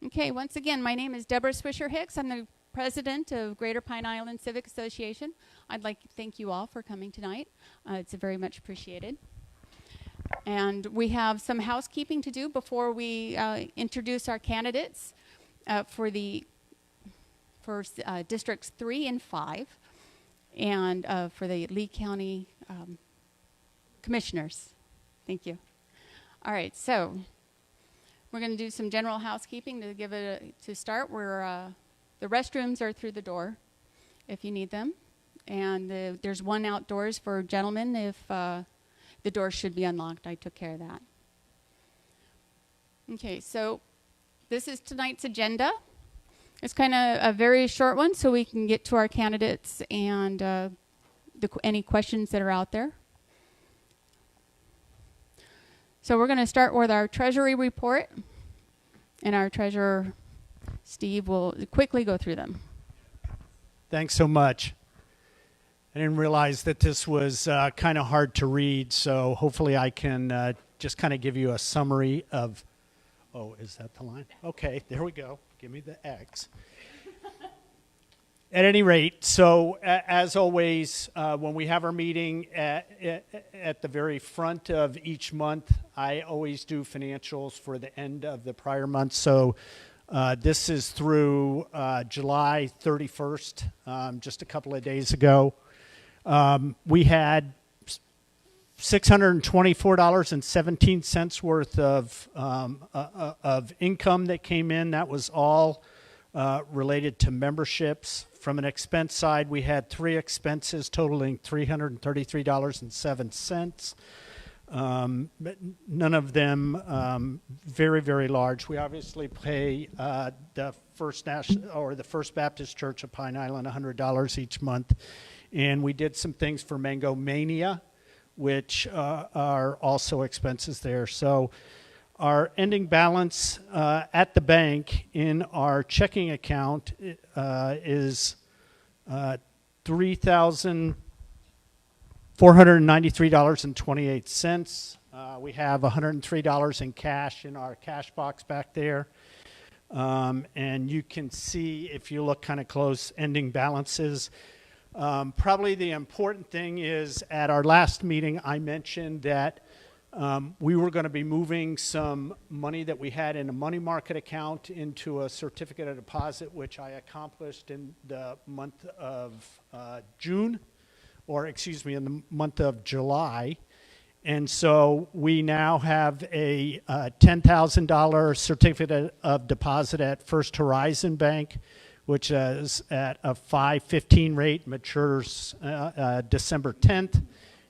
Okay, once again, my name is Deborah Swisher Hicks. I'm the president of Greater Pine Island Civic Association. I'd like to thank you all for coming tonight. It's very much appreciated. And we have some housekeeping to do before we introduce our candidates for Districts 3 and 5 and for the Lee County Commissioners. Thank you. All right, so we're going to do some general housekeeping to give it to start. The restrooms are through the door if you need them, and there's one outdoors for gentlemen if the door should be unlocked. I took care of that. Okay, so this is tonight's agenda. It's kind of a very short one, so we can get to our candidates and any questions that are out there. So we're going to start with our Treasury report, and our Treasurer, Steve, will quickly go through them. Thanks so much. I didn't realize that this was kind of hard to read, so hopefully I can just kind of give you a summary of, oh, is that the line? Okay, there we go. Give me the X. At any rate, so as always, when we have our meeting at the very front of each month, I always do financials for the end of the prior month. So this is through July 31st, just a couple of days ago. We had $624.17 worth of income that came in. That was all related to memberships. From an expense side, we had three expenses totaling $333.07. But none of them very, very large. We obviously pay the First Baptist Church of Pine Island $100 each month. And we did some things for Mango Mania, which are also expenses there. So our ending balance at the bank in our checking account is $3,493.28. We have $103 in cash in our cash box back there. And you can see, if you look kind of close, ending balances. Probably the important thing is at our last meeting, I mentioned that we were going to be moving some money that we had in a money market account into a certificate of deposit, which I accomplished in the month of in the month of July. And so we now have a $10,000 certificate of deposit at First Horizon Bank, which is at a 5.15 rate, matures December 10th.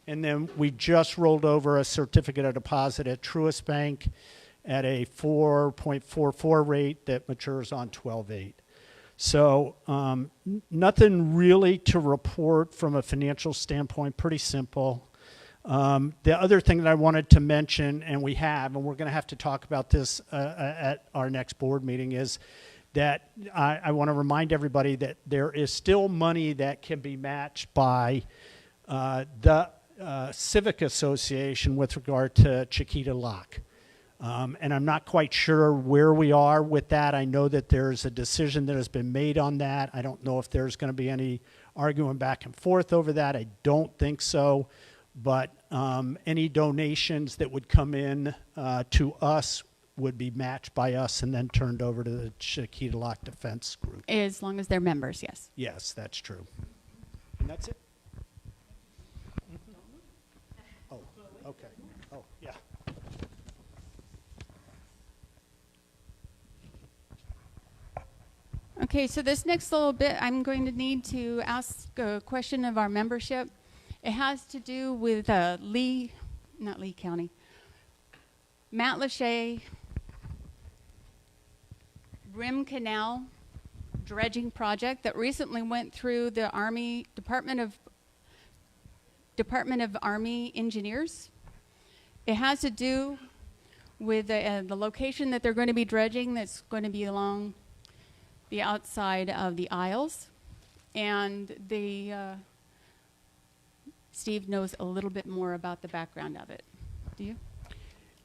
And then we just rolled over a certificate of deposit at Truist Bank at a 4.44 rate that matures on 12/8. So nothing really to report from a financial standpoint, pretty simple. The other thing that I wanted to mention, and we're going to have to talk about this at our next board meeting, is that I want to remind everybody that there is still money that can be matched by the Civic Association with regard to Chiquita Lock. And I'm not quite sure where we are with that. I know that there's a decision that has been made on that. I don't know if there's going to be any arguing back and forth over that. I don't think so. But any donations that would come in to us would be matched by us and then turned over to the Chiquita Lock Defense Group. As long as they're members, yes. Yes, that's true. And that's it. Oh, okay. Oh, yeah. Okay, so this next little bit, I'm going to need to ask a question of our membership. It has to do with not Lee County, Matt Lachey Rim Canal dredging project that recently went through the Army Department of Army Engineers. It has to do with the location that they're going to be dredging. That's going to be along the outside of the aisles, and Steve knows a little bit more about the background of it. Do you?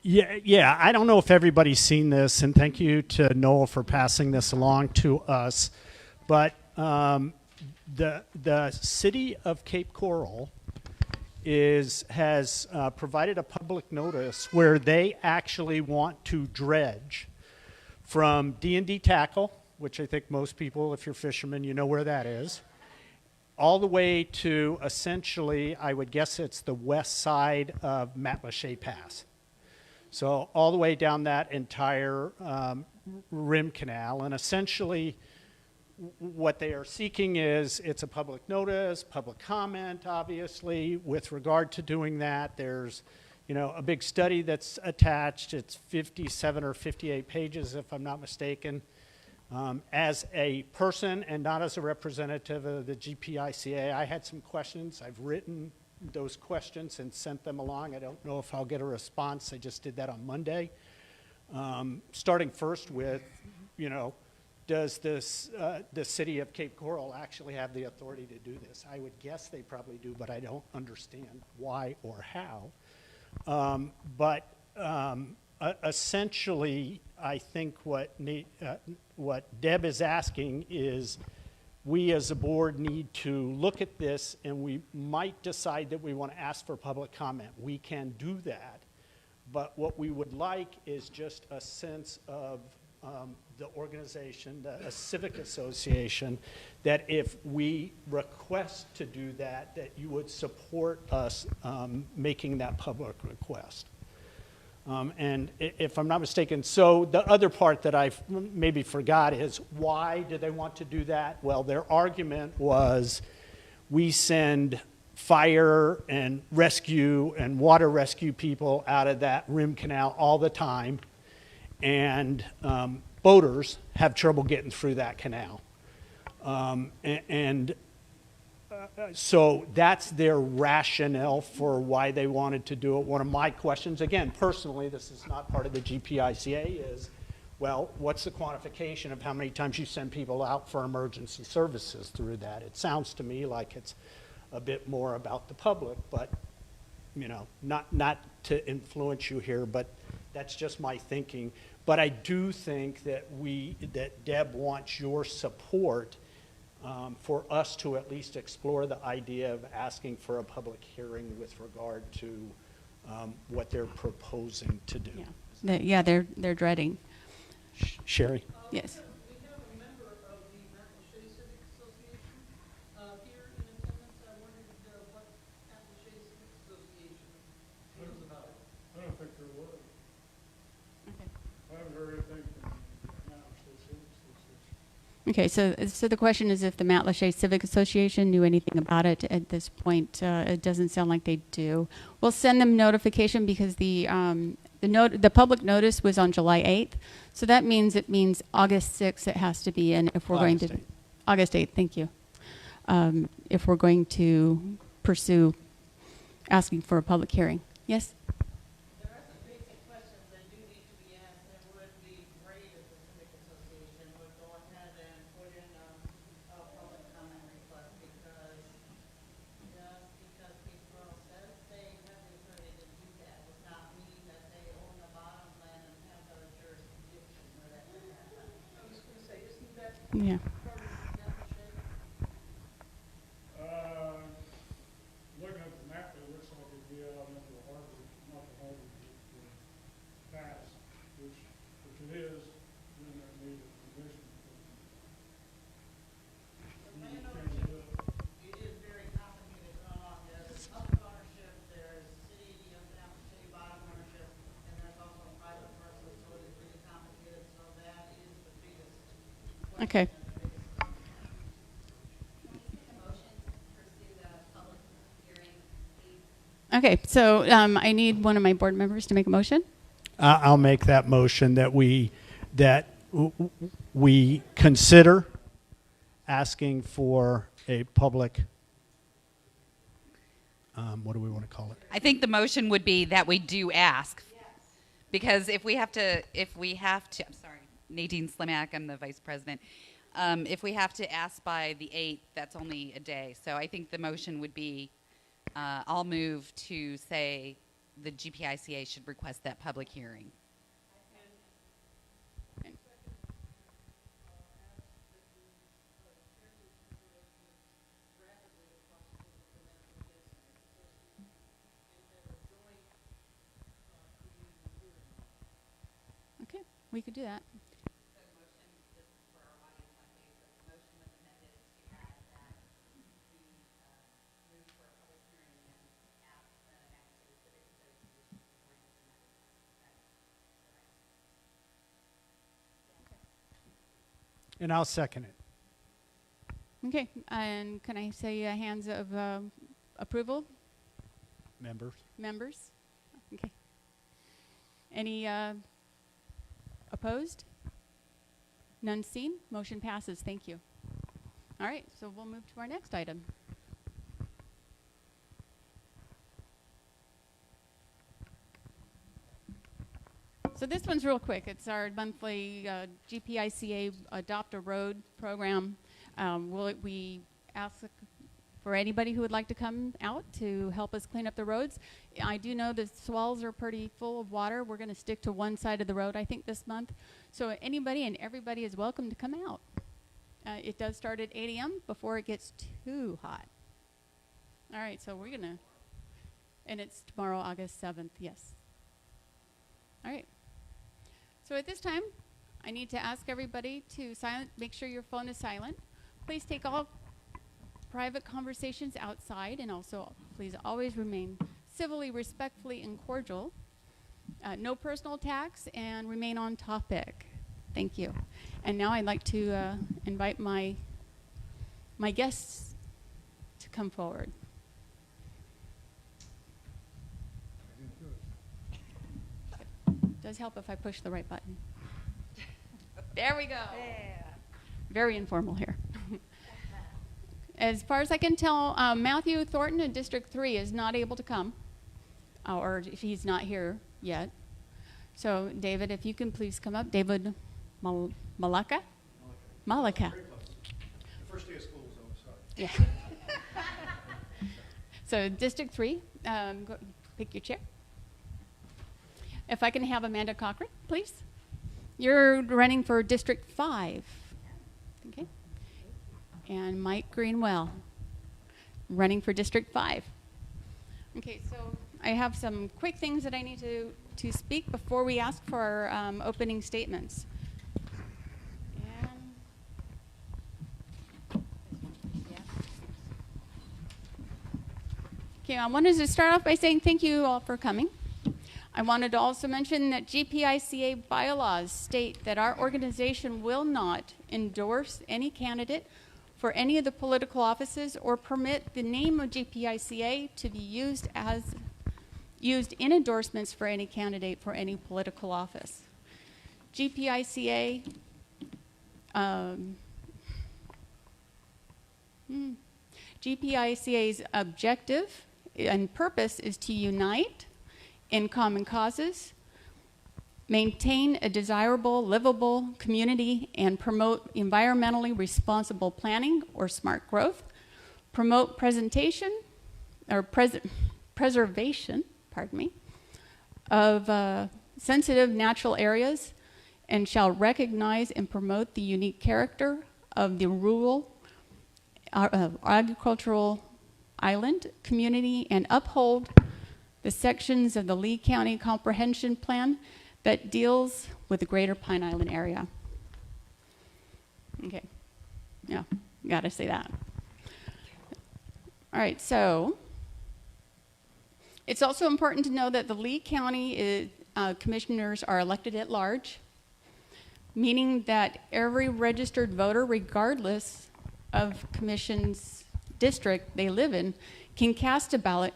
Yeah. I don't know if everybody's seen this, and thank you to Noel for passing this along to us. But the city of Cape Coral has provided a public notice where they actually want to dredge from D&D Tackle, which I think most people, if you're fishermen, you know where that is, all the way to essentially, I would guess it's the west side of Matlacha Pass. So all the way down that entire rim canal, and essentially what they are seeking is, it's a public notice, public comment, obviously. With regard to doing that, there's a big study that's attached. It's 57 or 58 pages, if I'm not mistaken. As a person and not as a representative of the GPICA, I had some questions. I've written those questions and sent them along. I don't know if I'll get a response. I just did that on Monday. Starting first with, does the city of Cape Coral actually have the authority to do this? I would guess they probably do, but I don't understand why or how. Essentially, I think what Deb is asking is, we as a board need to look at this, and we might decide that we want to ask for public comment. We can do that, but what we would like is just a sense of the organization, a civic association, that if we request to do that, that you would support us making that public request. And if I'm not mistaken, so the other part that I maybe forgot is, why do they want to do that? Well, their argument was, we send fire and rescue and water rescue people out of that rim canal all the time, and boaters have trouble getting through that canal. So that's their rationale for why they wanted to do it. One of my questions, again, personally, this is not part of the GPICA, is, well, what's the quantification of how many times you send people out for emergency services through that? It sounds to me like it's a bit more about the public, but, not to influence you here, but that's just my thinking. But I do think that Deb wants your support for us to at least explore the idea of asking for a public hearing with regard to what they're proposing to do. Yeah, they're dreading. Sherry? Yes. We have a member of the Matlacha Civic Association here in attendance. I wondered what Matlacha Civic Association feels about it. I don't think there was. Okay. I haven't heard anything from Matlacha Civic Association. Okay, so the question is if the Matlacha Civic Association knew anything about it. At this point, it doesn't sound like they do. We'll send them notification because the public notice was on July 8th, so that means August 6th it has to be in if we're going to August 8th. Thank you. If we're going to pursue asking for a public hearing. Yes. There are some basic questions that do need to be asked. It would be great if the Civic Association would go ahead and put in a public comment request, because people says they have the authority to do that does not mean that they own the bottom land and have the jurisdiction where that can happen. I was going to say, isn't that Yeah. part of the Matlacha? Looking at the map, it looks like it'd be out into the harbor, not the harbor, pass, which it is, then that needed permission. Land ownership, it is very complicated going on. There's public ownership, there's city of Matlacha bottom ownership, and there's also private parcels, so it is really complicated. So that is the biggest question. Okay. Okay, so I need one of my board members to make a motion. I'll make that motion that we consider asking for a public, what do we want to call it? I think the motion would be that we do ask. Yes. Because if we have to, I'm sorry, Nadine Slimak, I'm the vice president. If we have to ask by the 8th, that's only a day. So I think the motion would be, I'll move to say the GPICA should request that public hearing. Okay, we could do that. And I'll second it. Okay, and can I say hands of approval? Members? Members? Okay. Any opposed? None seen? Motion passes. Thank you. All right, so we'll move to our next item. So this one's real quick. It's our monthly GPICA Adopt a Road program. We ask for anybody who would like to come out to help us clean up the roads. I do know the swells are pretty full of water. We're going to stick to one side of the road, I think, this month. So anybody and everybody is welcome to come out. It does start at 8 a.m. before it gets too hot. All right, so we're going to, and it's tomorrow, August 7th, yes. All right. So at this time, I need to ask everybody to make sure your phone is silent. Please take all private conversations outside, and also please always remain civilly, respectfully, and cordial. No personal attacks, and remain on topic. Thank you. And now I'd like to invite my guests to come forward. Does help if I push the right button. There we go. Yeah. Very informal here. As far as I can tell, Matthew Thornton in District 3 is not able to come, or if he's not here yet. So, David, if you can please come up. David Malaka? Malaka. Very close. The first day of school is over, sorry. Yeah. So, District 3, pick your chair. If I can have Amanda Cochran, please. You're running for District 5. Okay. And Mike Greenwell, running for District 5. Okay, so I have some quick things that I need to speak before we ask for our opening statements. Okay, I wanted to start off by saying thank you all for coming. I wanted to also mention that GPICA bylaws state that our organization will not endorse any candidate for any of the political offices or permit the name of GPICA to be used in endorsements for any candidate for any political office. GPICA's objective and purpose is to unite in common causes, maintain a desirable, livable community, and promote environmentally responsible planning or smart growth, promote preservation of sensitive natural areas, and shall recognize and promote the unique character of the rural agricultural island community, and uphold the sections of the Lee County Comprehension Plan that deals with the greater Pine Island area. Okay, yeah, gotta say that. All right, so it's also important to know that the Lee County commissioners are elected at large, meaning that every registered voter, regardless of commission's district they live in, can cast a ballot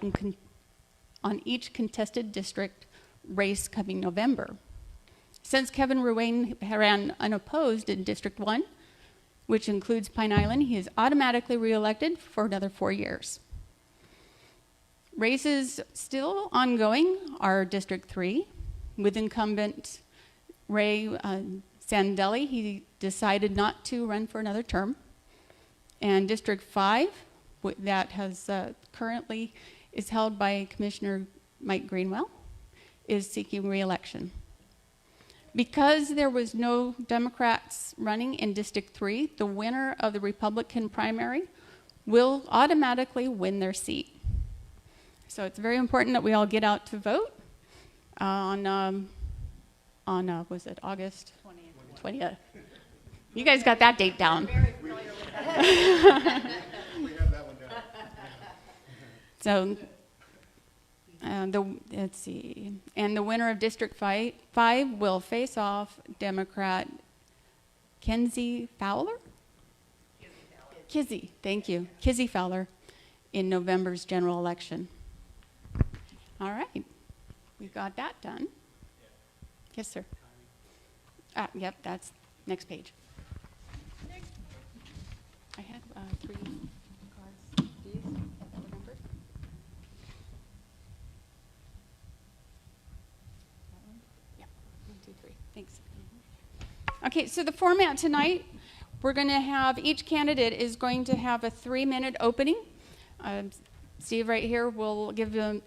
on each contested district race coming November. Since Kevin Ruane ran unopposed in District 1, which includes Pine Island, he is automatically reelected for another 4 years. Races still ongoing are District 3, with incumbent Ray Sandelli. He decided not to run for another term. And District 5, that has currently is held by Commissioner Mike Greenwell, is seeking re-election. Because there was no Democrats running in District 3, the winner of the Republican primary will automatically win their seat. So it's very important that we all get out to vote on was it August 20th? You guys got that date down. We have that one down. So, let's see. And the winner of District 5 will face off Democrat Kenzie Fowler? Kizzy, thank you. Kizzy Fowler in November's general election. All right. We got that done. Yes, sir. Yep, that's next page. I had 3 cards. These, that were numbered. That one? Yeah. 1, 2, 3. Thanks. Okay, so the format tonight, we're going to have each candidate is going to have a 3-minute opening. Steve right here will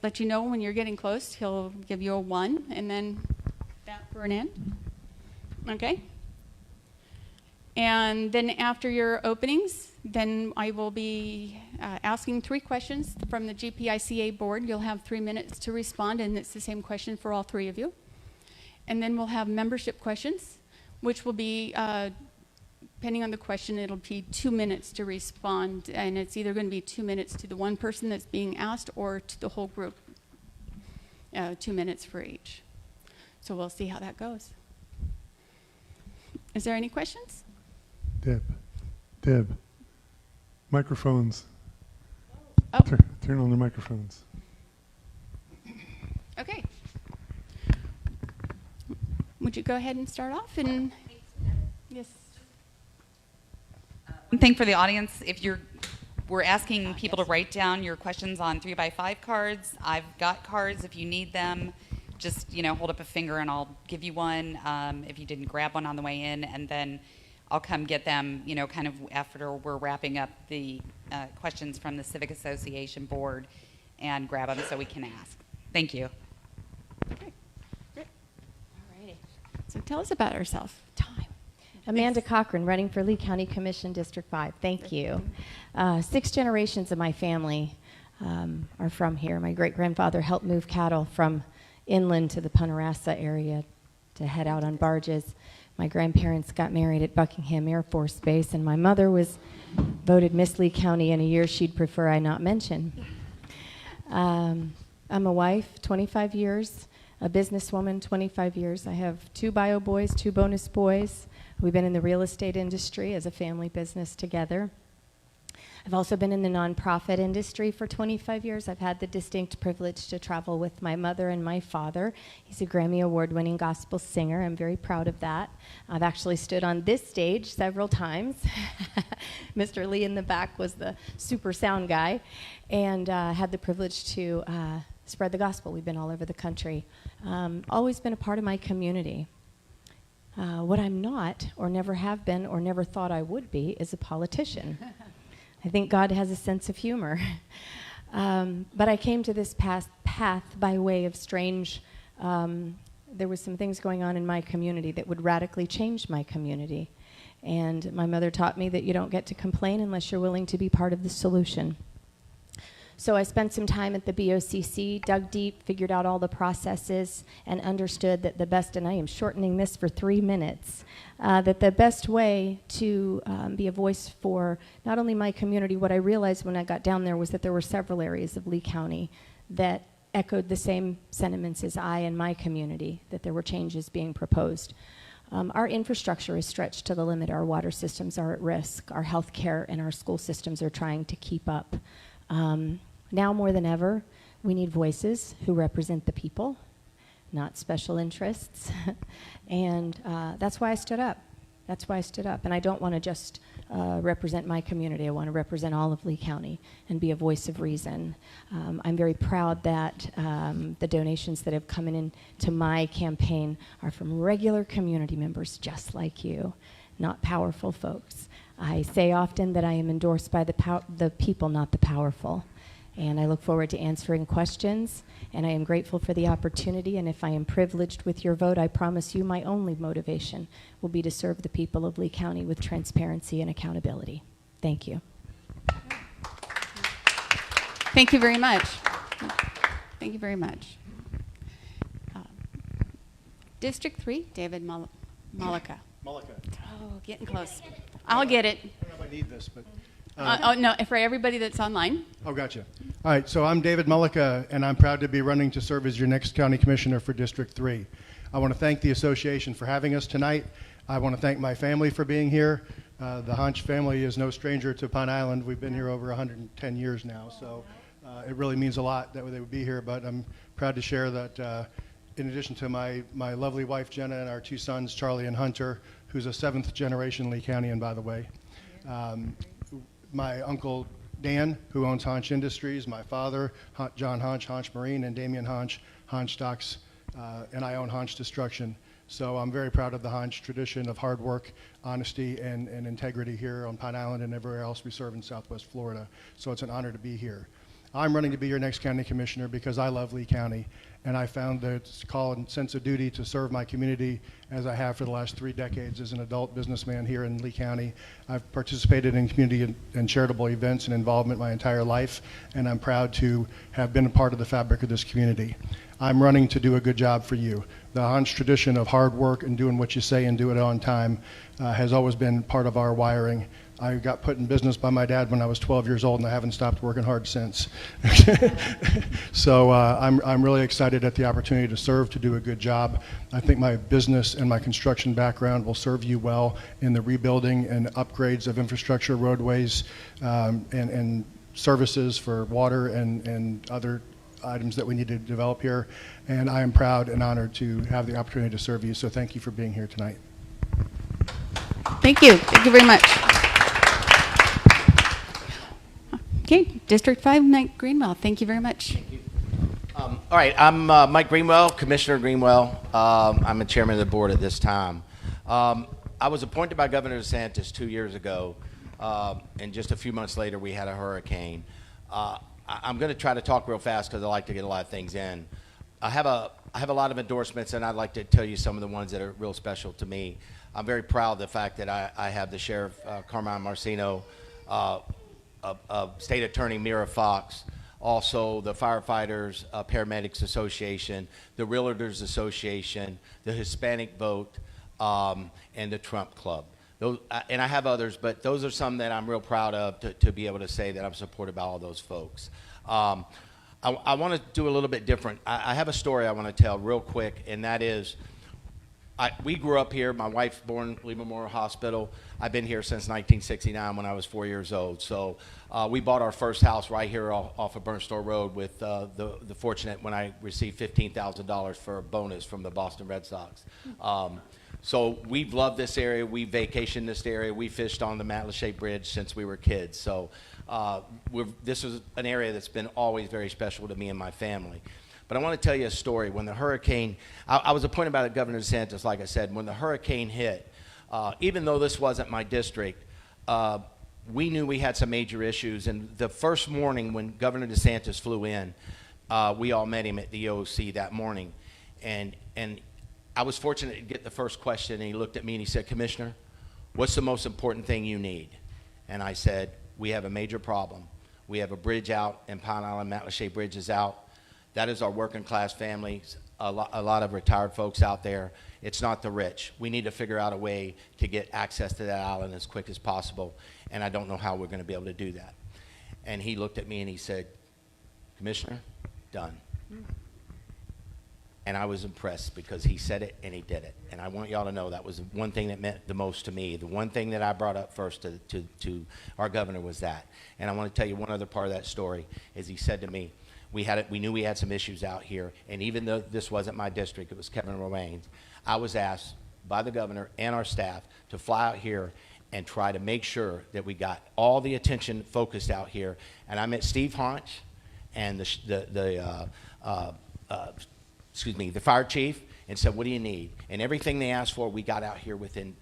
let you know when you're getting close. He'll give you a 1 and then that for an end. Okay? And then after your openings, then I will be asking 3 questions from the GPICA board. You'll have 3 minutes to respond, and it's the same question for all 3 of you. And then we'll have membership questions, which will be, depending on the question, it'll be 2 minutes to respond, and it's either going to be 2 minutes to the one person that's being asked or to the whole group, 2 minutes for each. So we'll see how that goes. Is there any questions? Deb, microphones. Oh, Turn on the microphones. okay. Would you go ahead and start off? And yes. One thing for the audience, we're asking people to write down your questions on 3x5 cards. I've got cards if you need them. Just, hold up a finger and I'll give you one if you didn't grab one on the way in, and then I'll come get them, kind of after we're wrapping up the questions from the Civic Association board and grab them so we can ask. Thank you. Okay, great. All righty. So tell us about yourself. Time. Amanda Cochran, running for Lee County Commission, District 5. Thank you. 6 generations of my family are from here. My great-grandfather helped move cattle from inland to the Punarasa area to head out on barges. My grandparents got married at Buckingham Air Force Base, and my mother was voted Miss Lee County in a year she'd prefer I not mention. I'm a wife, 25 years, a businesswoman, 25 years. I have 2 bio boys, 2 bonus boys. We've been in the real estate industry as a family business together. I've also been in the nonprofit industry for 25 years. I've had the distinct privilege to travel with my mother and my father. He's a Grammy Award-winning gospel singer. I'm very proud of that. I've actually stood on this stage several times. Mr. Lee in the back was the super sound guy, and had the privilege to spread the gospel. We've been all over the country. Always been a part of my community. What I'm not, or never have been, or never thought I would be, is a politician. I think God has a sense of humor. But I came to this path by way of strange, there was some things going on in my community that would radically change my community. And my mother taught me that you don't get to complain unless you're willing to be part of the solution. So I spent some time at the BOCC, dug deep, figured out all the processes, and understood that the best, and I am shortening this for 3 minutes, that the best way to be a voice for not only my community, what I realized when I got down there was that there were several areas of Lee County that echoed the same sentiments as I and my community, that there were changes being proposed. Our infrastructure is stretched to the limit. Our water systems are at risk. Our health care and our school systems are trying to keep up. Now more than ever, we need voices who represent the people, not special interests. And that's why I stood up. That's why I stood up. And I don't want to just represent my community. I want to represent all of Lee County and be a voice of reason. I'm very proud that the donations that have come in to my campaign are from regular community members just like you, not powerful folks. I say often that I am endorsed by the people, not the powerful. And I look forward to answering questions, and I am grateful for the opportunity, and if I am privileged with your vote, I promise you my only motivation will be to serve the people of Lee County with transparency and accountability. Thank you. Thank you very much. Thank you very much. District 3, David Malika. Malika. Oh, getting close. I'll get it. I don't know if I need this, but. No, for everybody that's online. Oh, gotcha. All right, so I'm David Mullica, and I'm proud to be running to serve as your next county commissioner for District 3. I want to thank the association for having us tonight. I want to thank my family for being here. The Hunch family is no stranger to Pine Island. We've been here over 110 years now, so it really means a lot that they would be here, but I'm proud to share that in addition to my lovely wife, Jenna, and our two sons, Charlie and Hunter, who's a 7th generation Lee Countian, by the way. My uncle Dan, who owns Honch Industries, my father, John Honch, Honch Marine, and Damian Honch, Honch Docks, and I own Honch Destruction. So I'm very proud of the Honch tradition of hard work, honesty, and integrity here on Pine Island and everywhere else we serve in Southwest Florida. So it's an honor to be here. I'm running to be your next county commissioner because I love Lee County, and I found the call and sense of duty to serve my community as I have for the last 3 decades as an adult businessman here in Lee County. I've participated in community and charitable events and involvement my entire life, and I'm proud to have been a part of the fabric of this community. I'm running to do a good job for you. The Honch tradition of hard work and doing what you say and do it on time has always been part of our wiring. I got put in business by my dad when I was 12 years old, and I haven't stopped working hard since. So I'm really excited at the opportunity to serve, to do a good job. I think my business and my construction background will serve you well in the rebuilding and upgrades of infrastructure, roadways, and services for water and other items that we need to develop here. And I am proud and honored to have the opportunity to serve you. So thank you for being here tonight. Thank you. Thank you very much. Okay, District 5, Mike Greenwell. Thank you very much. All right, I'm Mike Greenwell, Commissioner Greenwell. I'm the chairman of the board at this time. I was appointed by Governor DeSantis 2 years ago, and just a few months later we had a hurricane. I'm going to try to talk real fast because I like to get a lot of things in. I have a lot of endorsements, and I'd like to tell you some of the ones that are real special to me. I'm very proud of the fact that I have the Sheriff Carmine Marcino, State Attorney Mira Fox, also the Firefighters Paramedics Association, the Realtors Association, the Hispanic Vote, and the Trump Club. Those, and I have others, but those are some that I'm real proud of to be able to say that I'm supported by all those folks. I want to do a little bit different. I have a story I want to tell real quick, and that is, we grew up here. My wife's born Lee Memorial Hospital. I've been here since 1969 when I was 4 years old. So we bought our first house right here off of Burnstore Road with the fortunate when I received $15,000 for a bonus from the Boston Red Sox. So we've loved this area. We vacationed this area. We fished on the Matlacha Bridge since we were kids. So this is an area that's been always very special to me and my family. But I want to tell you a story. When the hurricane, I was appointed by Governor DeSantis, like I said. When the hurricane hit, even though this wasn't my district, we knew we had some major issues. And the first morning when Governor DeSantis flew in, we all met him at the EOC that morning. And I was fortunate to get the first question, and he looked at me and he said, "Commissioner, what's the most important thing you need?" And I said, "We have a major problem. We have a bridge out, and Pine Island Matlacha Bridge is out. That is our working class families, a lot of retired folks out there. It's not the rich. We need to figure out a way to get access to that island as quick as possible, and I don't know how we're going to be able to do that." And he looked at me and he said, "Commissioner, done." And I was impressed because he said it and he did it. And I want y'all to know that was one thing that meant the most to me. The one thing that I brought up first to our governor was that. And I want to tell you one other part of that story is he said to me, we knew we had some issues out here, and even though this wasn't my district, it was Kevin Romane's, I was asked by the governor and our staff to fly out here and try to make sure that we got all the attention focused out here. And I met Steve Honch and the fire chief, and said, "What do you need?" And everything they asked for, we got out here within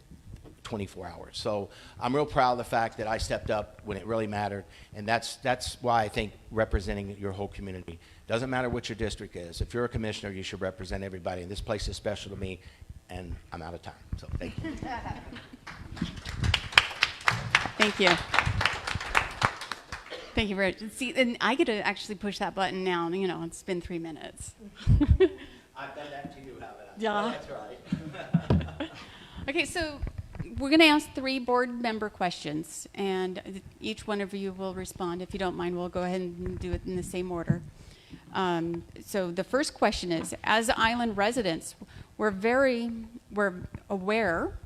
24 hours. So I'm real proud of the fact that I stepped up when it really mattered, and that's why I think representing your whole community. Doesn't matter what your district is. If you're a commissioner, you should represent everybody, and this place is special to me, and I'm out of time, so thank you. Thank you. Thank you very much. See, and I get to actually push that button now. You know, it's been 3 minutes. I've done that to you, haven't I? Yeah. That's right. Okay, so we're going to ask 3 board member questions, and each one of you will respond. If you don't mind, we'll go ahead and do it in the same order. So the first question is, as island residents, we're aware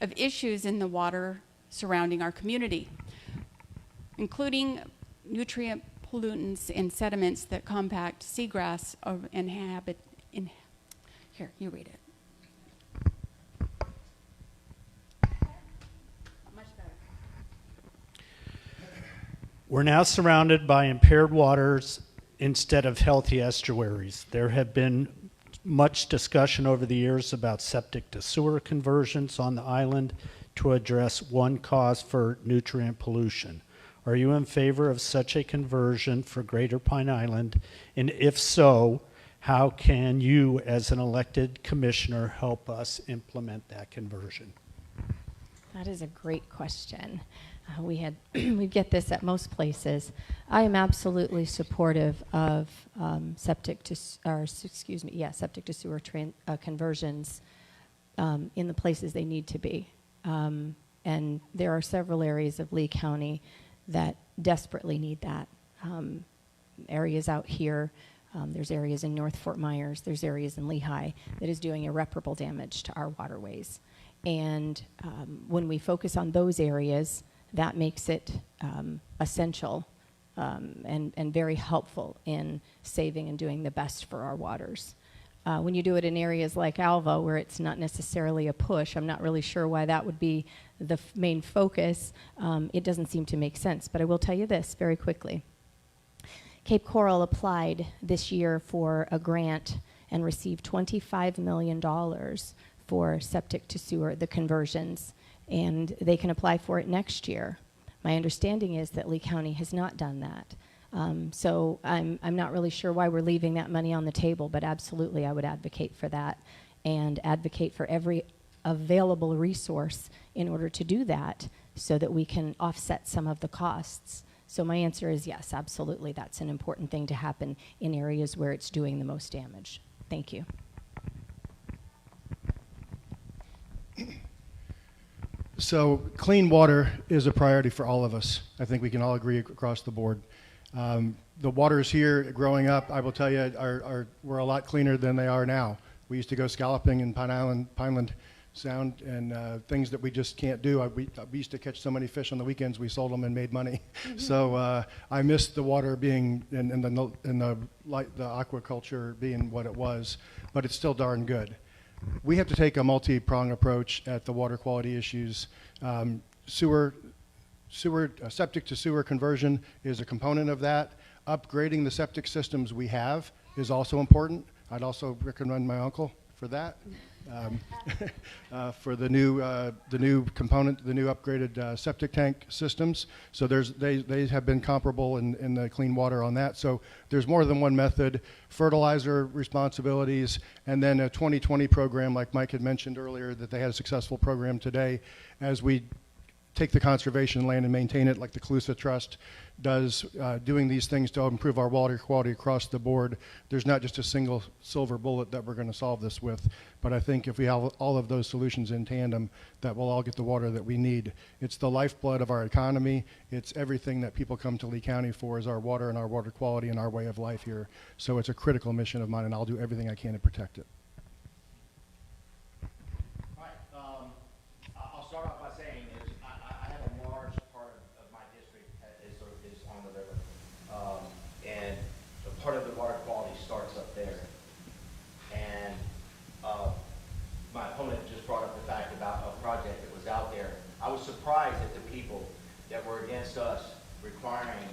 of issues in the water surrounding our community, including nutrient pollutants and sediments that compact seagrass and here, you read it. Much better. We're now surrounded by impaired waters instead of healthy estuaries. There have been much discussion over the years about septic to sewer conversions on the island to address one cause for nutrient pollution. Are you in favor of such a conversion for Greater Pine Island? And if so, how can you, as an elected commissioner, help us implement that conversion? That is a great question. We get this at most places. I am absolutely supportive of septic to sewer conversions in the places they need to be. And there are several areas of Lee County that desperately need that. Areas out here, there's areas in North Fort Myers, there's areas in Lehigh that is doing irreparable damage to our waterways. And when we focus on those areas, that makes it essential and very helpful in saving and doing the best for our waters. When you do it in areas like Alva, where it's not necessarily a push, I'm not really sure why that would be the main focus. It doesn't seem to make sense. But I will tell you this very quickly. Cape Coral applied this year for a grant and received $25 million for septic to sewer, the conversions, and they can apply for it next year. My understanding is that Lee County has not done that. So I'm not really sure why we're leaving that money on the table, but absolutely I would advocate for that and advocate for every available resource in order to do that so that we can offset some of the costs. So my answer is yes, absolutely. That's an important thing to happen in areas where it's doing the most damage. Thank you. So clean water is a priority for all of us. I think we can all agree across the board. The waters here growing up, I will tell you, were a lot cleaner than they are now. We used to go scalloping in Pineland Sound and things that we just can't do. We used to catch so many fish on the weekends, we sold them and made money. Mm-hmm. So I miss the water being and the aquaculture being what it was, but it's still darn good. We have to take a multi-prong approach at the water quality issues. Septic to sewer conversion is a component of that. Upgrading the septic systems we have is also important. I'd also recommend my uncle for that. For the new component, the new upgraded septic tank systems. So they have been comparable in the clean water on that. So there's more than one method. Fertilizer responsibilities, and then a 2020 program like Mike had mentioned earlier that they had a successful program today as we take the conservation land and maintain it like the Calusa Trust does, doing these things to improve our water quality across the board. There's not just a single silver bullet that we're going to solve this with, but I think if we have all of those solutions in tandem, that we'll all get the water that we need. It's the lifeblood of our economy. It's everything that people come to Lee County for is our water and our water quality and our way of life here. So it's a critical mission of mine, and I'll do everything I can to protect it. I'll start off by saying I have a large part of my district is on the river, and a part of the water quality starts up there. And my opponent just brought up the fact about a project that was out there. I was surprised at the people that were against us requiring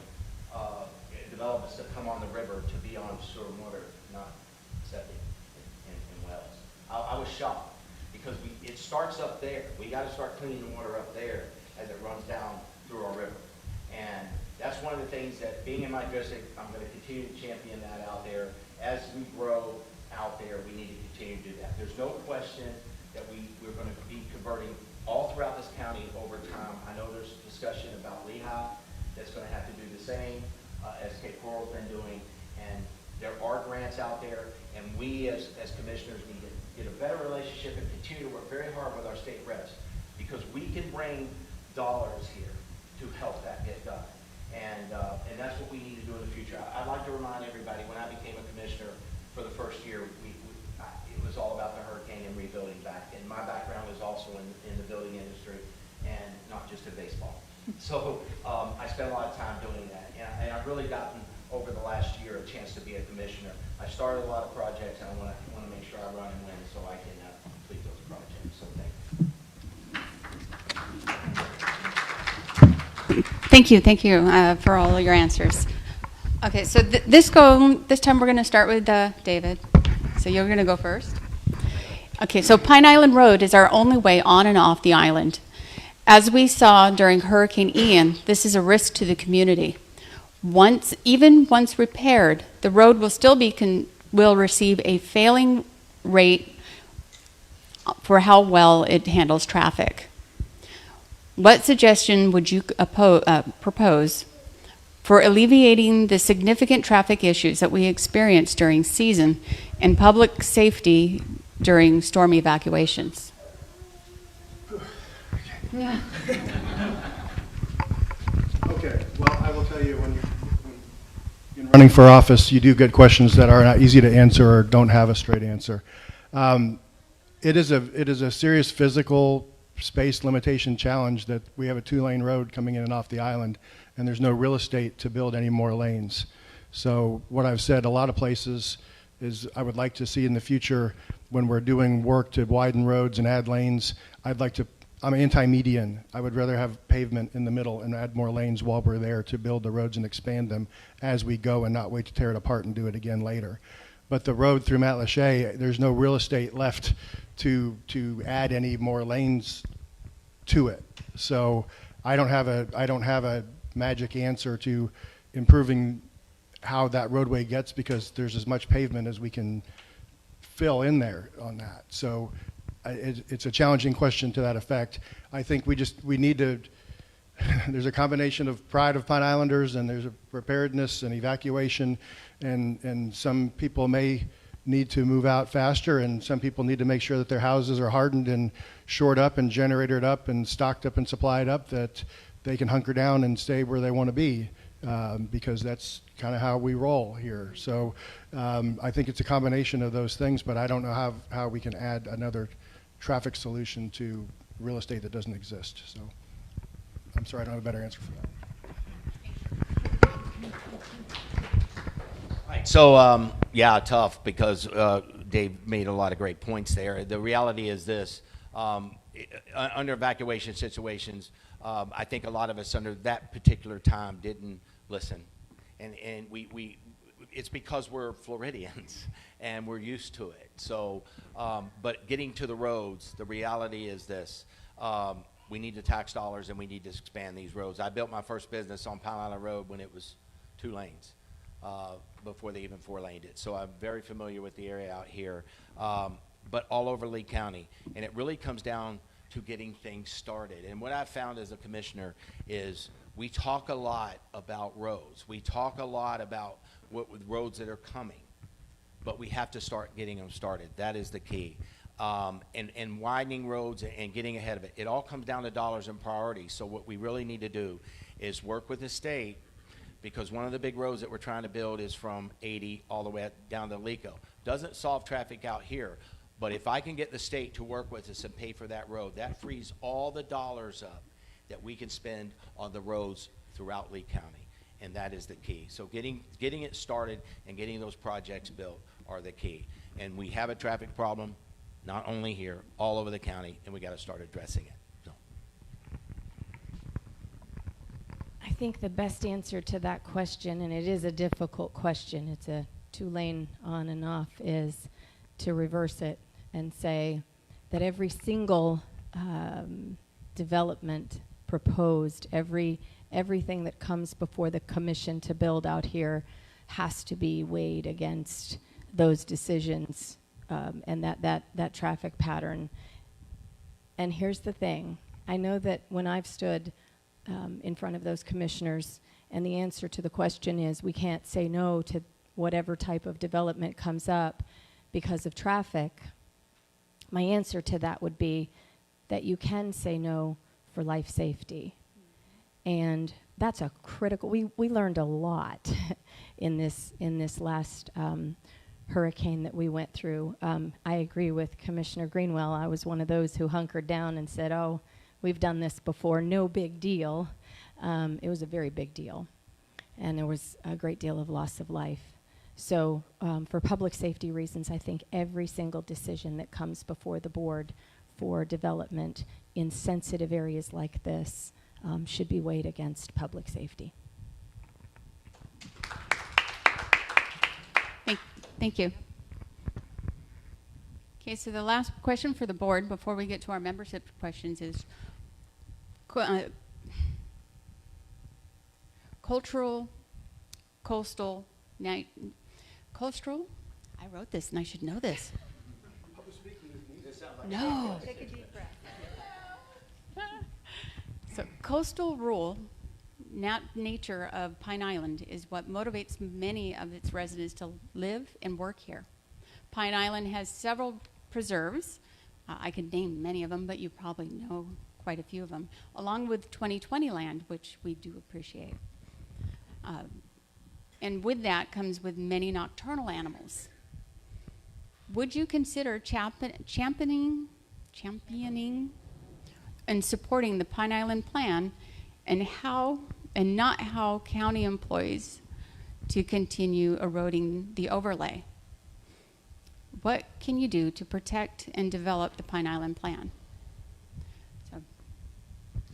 developments to come on the river to be on sewer and water, not septic and wells. I was shocked. because it starts up there. We got to start cleaning the water up there as it runs down through our river. And that's one of the things that, being in my district, I'm going to continue to champion that out there. As we grow out there, we need to continue to do that. There's no question that we're going to be converting all throughout this county over time. I know there's discussion about Lehigh that's going to have to do the same as Cape Coral's been doing. And there are grants out there, and we as commissioners need to get a better relationship and continue to work very hard with our state reps, because we can bring dollars here to help that get done. And that's what we need to do in the future. I'd like to remind everybody, when I became a commissioner for the first year, it was all about the hurricane and rebuilding back. And my background is also in the building industry, and not just in baseball. So I spent a lot of time doing that. And I've really gotten, over the last year, a chance to be a commissioner. I started a lot of projects, and I want to make sure I run and win so I can complete those projects. So thank you. Thank you for all your answers. Okay, so this time we're going to start with David. So you're going to go first. Okay, so Pine Island Road is our only way on and off the island. As we saw during Hurricane Ian, this is a risk to the community. Even once repaired, the road will still will receive a failing rate for how well it handles traffic. What suggestion would you propose for alleviating the significant traffic issues that we experience during season and public safety during storm evacuations? Yeah. Okay, well, I will tell you, when you're running for office, you do get questions that are not easy to answer or don't have a straight answer. It is a serious physical space limitation challenge that we have a 2-lane road coming in and off the island, and there's no real estate to build any more lanes. So what I've said a lot of places is I would like to see in the future, when we're doing work to widen roads and add lanes, I'm anti-median. I would rather have pavement in the middle and add more lanes while we're there to build the roads and expand them as we go, and not wait to tear it apart and do it again later. But the road through Matlacha, there's no real estate left to add any more lanes to it. So I don't have a magic answer to improving how that roadway gets, because there's as much pavement as we can fill in there on that. So it's a challenging question to that effect. I think we need to, there's a combination of pride of Pine Islanders, and there's a preparedness and evacuation, and some people may need to move out faster, and some people need to make sure that their houses are hardened and shored up and generated up and stocked up and supplied up, that they can hunker down and stay where they want to be, because that's kind of how we roll here. So I think it's a combination of those things, but I don't know how we can add another traffic solution to real estate that doesn't exist. So I'm sorry, I don't have a better answer for that. Right. So, yeah, tough, because Dave made a lot of great points there. The reality is this, under evacuation situations, I think a lot of us under that particular time didn't listen. And we it's because we're Floridians and we're used to it. So, but getting to the roads, the reality is this, we need the tax dollars, and we need to expand these roads. I built my first business on Pine Island Road when it was 2 lanes. Before they even 4-laned it. So I'm very familiar with the area out here, but all over Lee County. And it really comes down to getting things started. And what I've found as a commissioner is we talk a lot about roads. We talk a lot about roads that are coming, but we have to start getting them started. That is the key. And widening roads and getting ahead of it. It all comes down to dollars and priorities. So what we really need to do is work with the state, because one of the big roads that we're trying to build is from 80 all the way down to Lico. Doesn't solve traffic out here, but if I can get the state to work with us and pay for that road, that frees all the dollars up that we can spend on the roads throughout Lee County, and that is the key. So getting it started and getting those projects built are the key. And we have a traffic problem, not only here, all over the county, and we got to start addressing it. I think the best answer to that question, and it is a difficult question, it's a 2-lane on and off, is to reverse it and say that every single development proposed, everything that comes before the commission to build out here has to be weighed against those decisions and that traffic pattern. And here's the thing. I know that when I've stood in front of those commissioners and the answer to the question is we can't say no to whatever type of development comes up because of traffic, my answer to that would be that you can say no for life safety. And that's a critical, we learned a lot in this last hurricane that we went through. I agree with Commissioner Greenwell. I was one of those who hunkered down and said, oh, we've done this before, no big deal. It was a very big deal. And there was a great deal of loss of life. So for public safety reasons, I think every single decision that comes before the board for development in sensitive areas like this should be weighed against public safety. Thank you. Okay, so the last question for the board before we get to our membership questions is cultural, coastal, coastal? I wrote this and I should know this. No. Take a deep breath. So coastal rural nature of Pine Island is what motivates many of its residents to live and work here. Pine Island has several preserves. I could name many of them, but you probably know quite a few of them, along with 2020 land, which we do appreciate. And with that comes with many nocturnal animals. Would you consider championing and supporting the Pine Island Plan and not how county employees to continue eroding the overlay? What can you do to protect and develop the Pine Island Plan? So,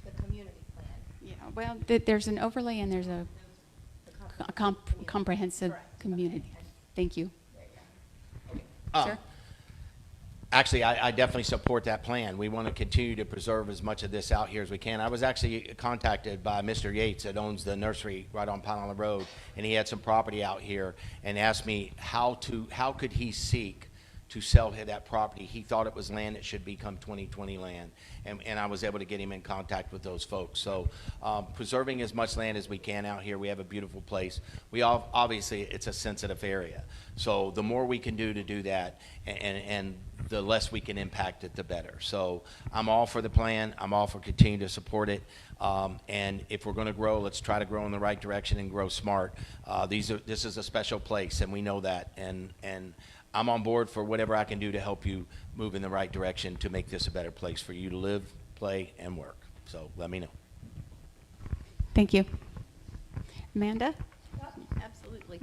The community plan. yeah, well, there's an overlay and there's a comprehensive community. Okay. Thank you. Sir? Actually, I definitely support that plan. We want to continue to preserve as much of this out here as we can. I was actually contacted by Mr. Yates that owns the nursery right on Pine Island Road, and he had some property out here and asked me how could he seek to sell that property. He thought it was land that should become 2020 land, and I was able to get him in contact with those folks. So preserving as much land as we can out here. We have a beautiful place. Obviously it's a sensitive area, so the more we can do to do that, and the less we can impact it, the better. So I'm all for the plan. I'm all for continuing to support it. And if we're going to grow, let's try to grow in the right direction and grow smart. This is a special place, and we know that. And I'm on board for whatever I can do to help you move in the right direction to make this a better place for you to live, play, and work. So let me know. Thank you. Amanda? Absolutely.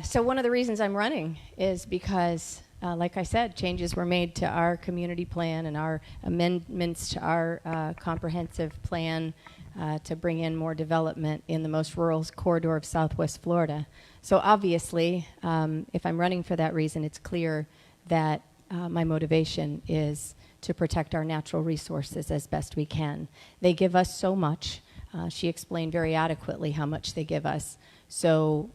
So one of the reasons I'm running is because, like I said, changes were made to our community plan and our amendments to our comprehensive plan to bring in more development in the most rural corridor of Southwest Florida. So obviously, if I'm running for that reason, it's clear that my motivation is to protect our natural resources as best we can. They give us so much. She explained very adequately how much they give us. So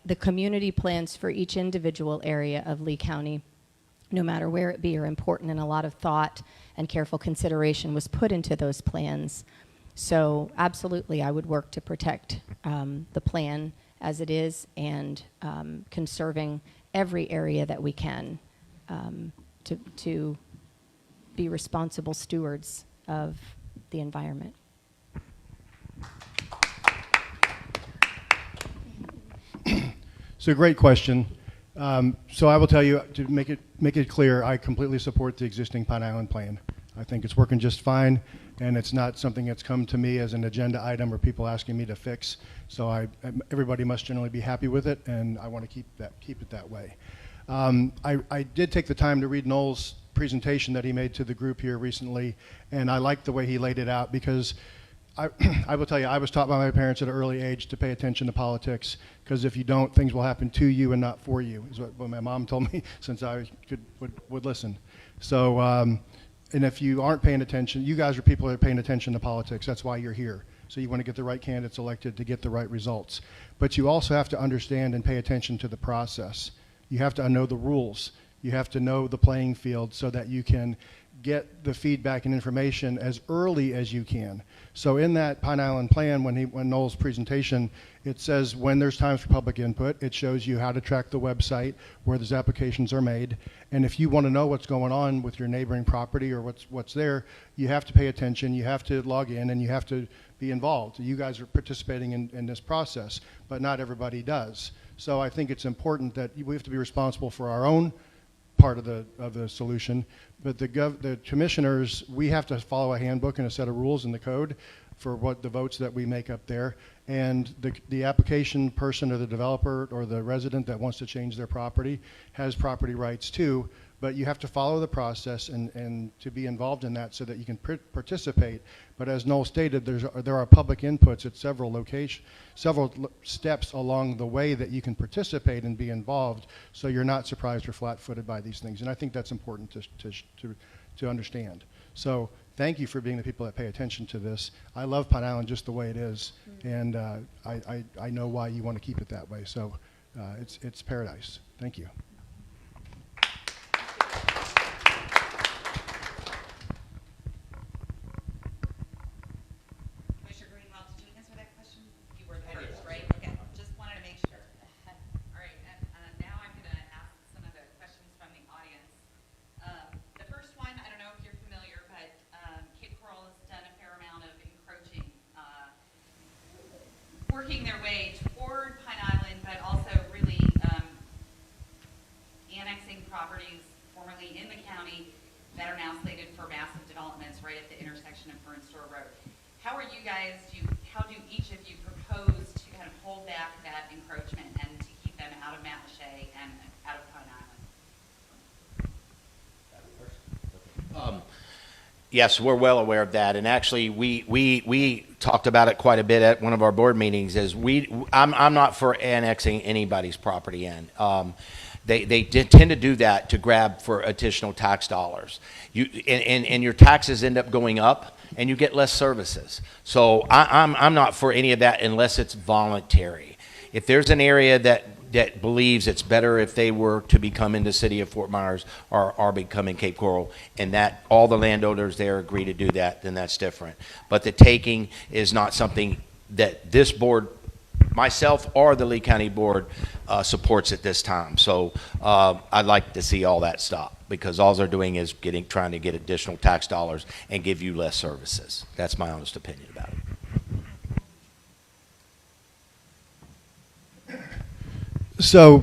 the community plans for each individual area of Lee County, no matter where it be, are important, and a lot of thought and careful consideration was put into those plans. So absolutely, I would work to protect the plan as it is and conserving every area that we can to be responsible stewards of the environment. So great question. So I will tell you, to make it clear, I completely support the existing Pine Island plan. I think it's working just fine, and it's not something that's come to me as an agenda item or people asking me to fix. So everybody must generally be happy with it, and I want to keep it that way. I did take the time to read Noel's presentation that he made to the group here recently, and I liked the way he laid it out because I will tell you, I was taught by my parents at an early age to pay attention to politics, because if you don't, things will happen to you and not for you, is what my mom told me since I would listen. So, and if you aren't paying attention, you guys are people that are paying attention to politics. That's why you're here. So you want to get the right candidates elected to get the right results. But you also have to understand and pay attention to the process. You have to know the rules. You have to know the playing field so that you can get the feedback and information as early as you can. So in that Pine Island plan, when Noel's presentation, it says when there's times for public input, it shows you how to track the website where those applications are made. And if you want to know what's going on with your neighboring property or what's there, you have to pay attention, you have to log in, and you have to be involved. You guys are participating in this process, but not everybody does. So I think it's important that we have to be responsible for our own part of the solution, but the commissioners, we have to follow a handbook and a set of rules in the code for what the votes that we make up there, and the application person or the developer or the resident that wants to change their property has property rights too, but you have to follow the process and to be involved in that so that you can participate. But as Noel stated, there are public inputs at several locations, several steps along the way that you can participate and be involved, so you're not surprised or flat-footed by these things. And I think that's important to understand. So thank you for being the people that pay attention to this. I love Pine Island just the way it is, and I know why you want to keep it that way. So it's paradise. Thank you. Commissioner Greenwald, did you answer that question? You were there, right? Okay, just wanted to make sure. All right, and now I'm going to ask some of the questions from the audience. The first one, I don't know if you're familiar, but Cape Coral has done a fair amount of encroaching, working their way toward Pine Island, but also really annexing properties formerly in the county that are now slated for massive developments right at the intersection of Fern Store Road. How are you guys, how do each of you propose to kind of hold back that encroachment and to keep them out of Matlacha and out of Pine Island? Yes, we're well aware of that, and actually, we talked about it quite a bit at one of our board meetings. I'm not for annexing anybody's property in. They tend to do that to grab for additional tax dollars. And your taxes end up going up, and you get less services. So I'm not for any of that unless it's voluntary. If there's an area that believes it's better if they were to become in the city of Fort Myers or become in Cape Coral, and that all the landowners there agree to do that, then that's different. But the taking is not something that this board, myself or the Lee County Board, supports at this time. So I'd like to see all that stop, because all they're doing is trying to get additional tax dollars and give you less services. That's my honest opinion about it. So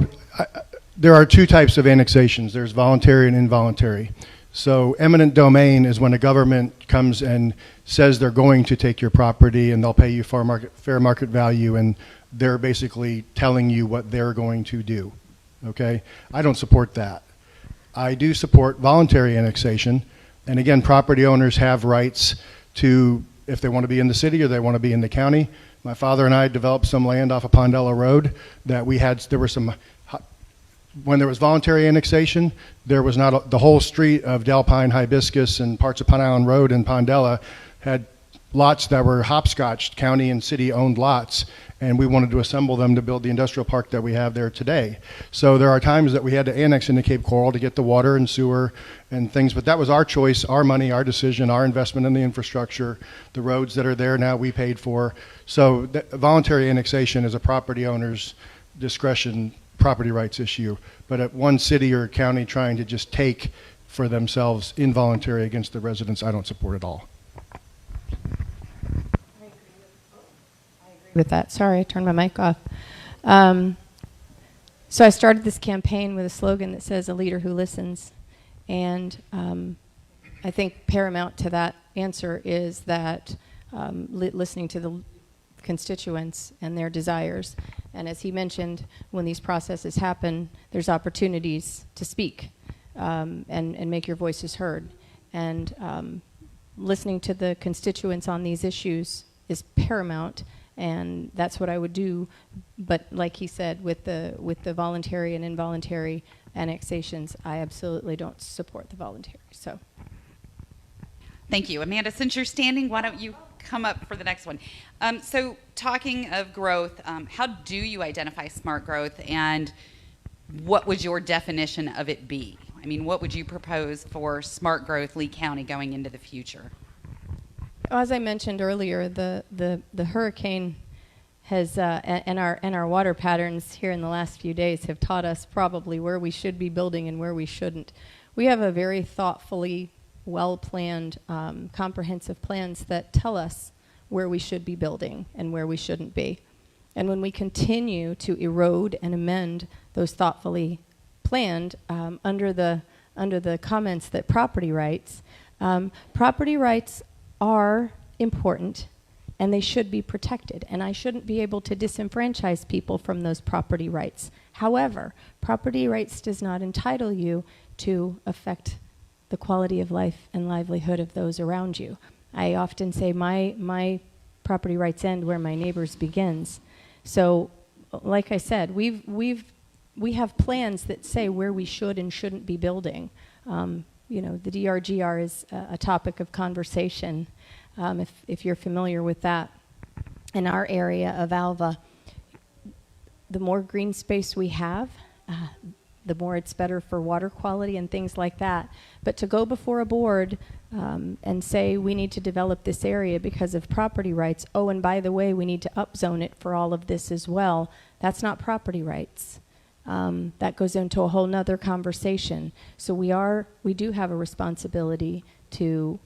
there are two types of annexations. There's voluntary and involuntary. So eminent domain is when a government comes and says they're going to take your property and they'll pay you fair market value, and they're basically telling you what they're going to do. Okay? I don't support that. I do support voluntary annexation. And again, property owners have rights to, if they want to be in the city or they want to be in the county. My father and I developed some land off of Pondella Road that there were some, when there was voluntary annexation, there was not the whole street of Delpine, Hibiscus, and parts of Pine Island Road and Pondella had lots that were hopscotched, county and city owned lots, and we wanted to assemble them to build the industrial park that we have there today. So there are times that we had to annex into Cape Coral to get the water and sewer and things, but that was our choice, our money, our decision, our investment in the infrastructure. The roads that are there now we paid for. So voluntary annexation is a property owner's discretion property rights issue, but at one city or county trying to just take for themselves involuntary against the residents, I don't support at all. With that. Sorry, I turned my mic off. So I started this campaign with a slogan that says, "A leader who listens." And I think paramount to that answer is that listening to the constituents and their desires. And as he mentioned, when these processes happen, there's opportunities to speak and make your voices heard. And listening to the constituents on these issues is paramount, and that's what I would do. But like he said, with the voluntary and involuntary annexations, I absolutely don't support the voluntary. So. Thank you. Amanda, since you're standing, why don't you come up for the next one? So talking of growth, how do you identify smart growth, and what would your definition of it be? I mean, what would you propose for smart growth Lee County going into the future? As I mentioned earlier, the hurricane has and our water patterns here in the last few days have taught us probably where we should be building and where we shouldn't. We have a very thoughtfully well-planned, comprehensive plans that tell us where we should be building and where we shouldn't be. And when we continue to erode and amend those thoughtfully planned under the comments that property rights are important and they should be protected, and I shouldn't be able to disenfranchise people from those property rights. However, property rights does not entitle you to affect the quality of life and livelihood of those around you. I often say my property rights end where my neighbor's begins. So, like I said, we have plans that say where we should and shouldn't be building. The DRGR is a topic of conversation, if you're familiar with that. In our area of Alva, the more green space we have, the more it's better for water quality and things like that. But to go before a board and say we need to develop this area because of property rights, oh, and by the way, we need to upzone it for all of this as well, that's not property rights. That goes into a whole nother conversation. So we do have a responsibility to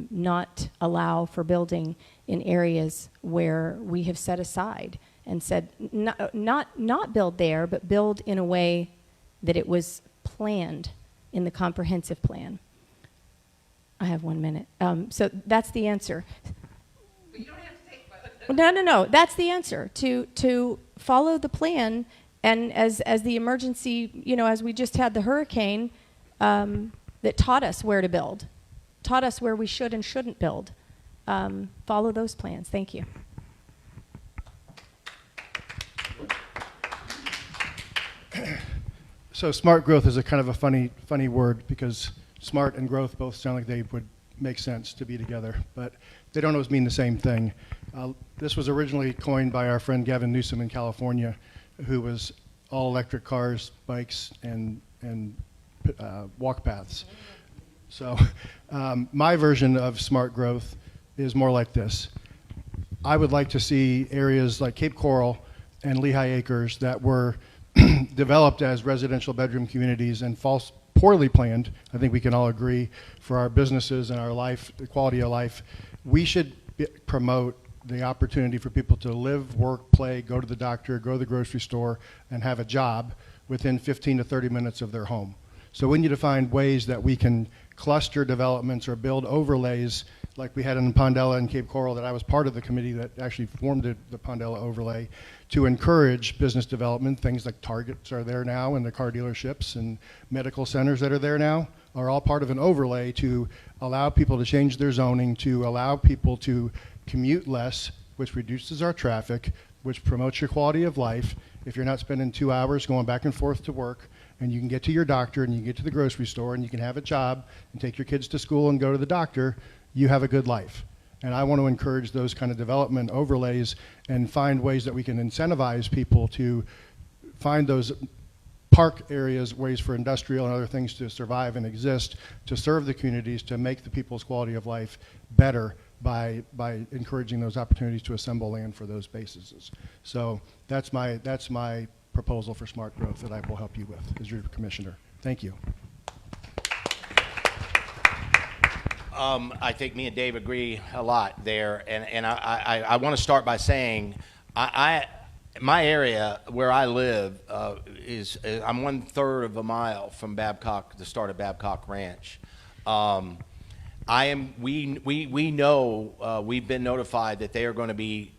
not allow for building in areas where we have set aside and said not build there, but build in a way that it was planned in the comprehensive plan. I have 1 minute. So that's the answer. But you don't have to take both. No. That's the answer. To follow the plan, and as the emergency, as we just had the hurricane, that taught us where to build, taught us where we should and shouldn't build. Follow those plans. Thank you. So smart growth is a kind of a funny word, because smart and growth both sound like they would make sense to be together, but they don't always mean the same thing. This was originally coined by our friend Gavin Newsom in California, who was all electric cars, bikes, and walk paths. So my version of smart growth is more like this. I would like to see areas like Cape Coral and Lehigh Acres that were developed as residential bedroom communities and poorly planned. I think we can all agree, for our businesses and our life, the quality of life. We should promote the opportunity for people to live, work, play, go to the doctor, go to the grocery store, and have a job within 15 to 30 minutes of their home. So we need to find ways that we can cluster developments or build overlays like we had in Pondella and Cape Coral, that I was part of the committee that actually formed the Pondella overlay, to encourage business development. Things like Targets are there now, and the car dealerships and medical centers that are there now are all part of an overlay to allow people to change their zoning, to allow people to commute less, which reduces our traffic, which promotes your quality of life. If you're not spending 2 hours going back and forth to work, and you can get to your doctor, and you can get to the grocery store, and you can have a job and take your kids to school and go to the doctor, you have a good life. And I want to encourage those kind of development overlays and find ways that we can incentivize people to find those park areas, ways for industrial and other things to survive and exist, to serve the communities, to make the people's quality of life better by encouraging those opportunities to assemble land for those bases. So that's my proposal for smart growth that I will help you with as your commissioner. Thank you. I think me and Dave agree a lot there, and I want to start by saying my area where I live is I'm 1/3 of a mile from Babcock, the start of Babcock Ranch. We know we've been notified that they are going to be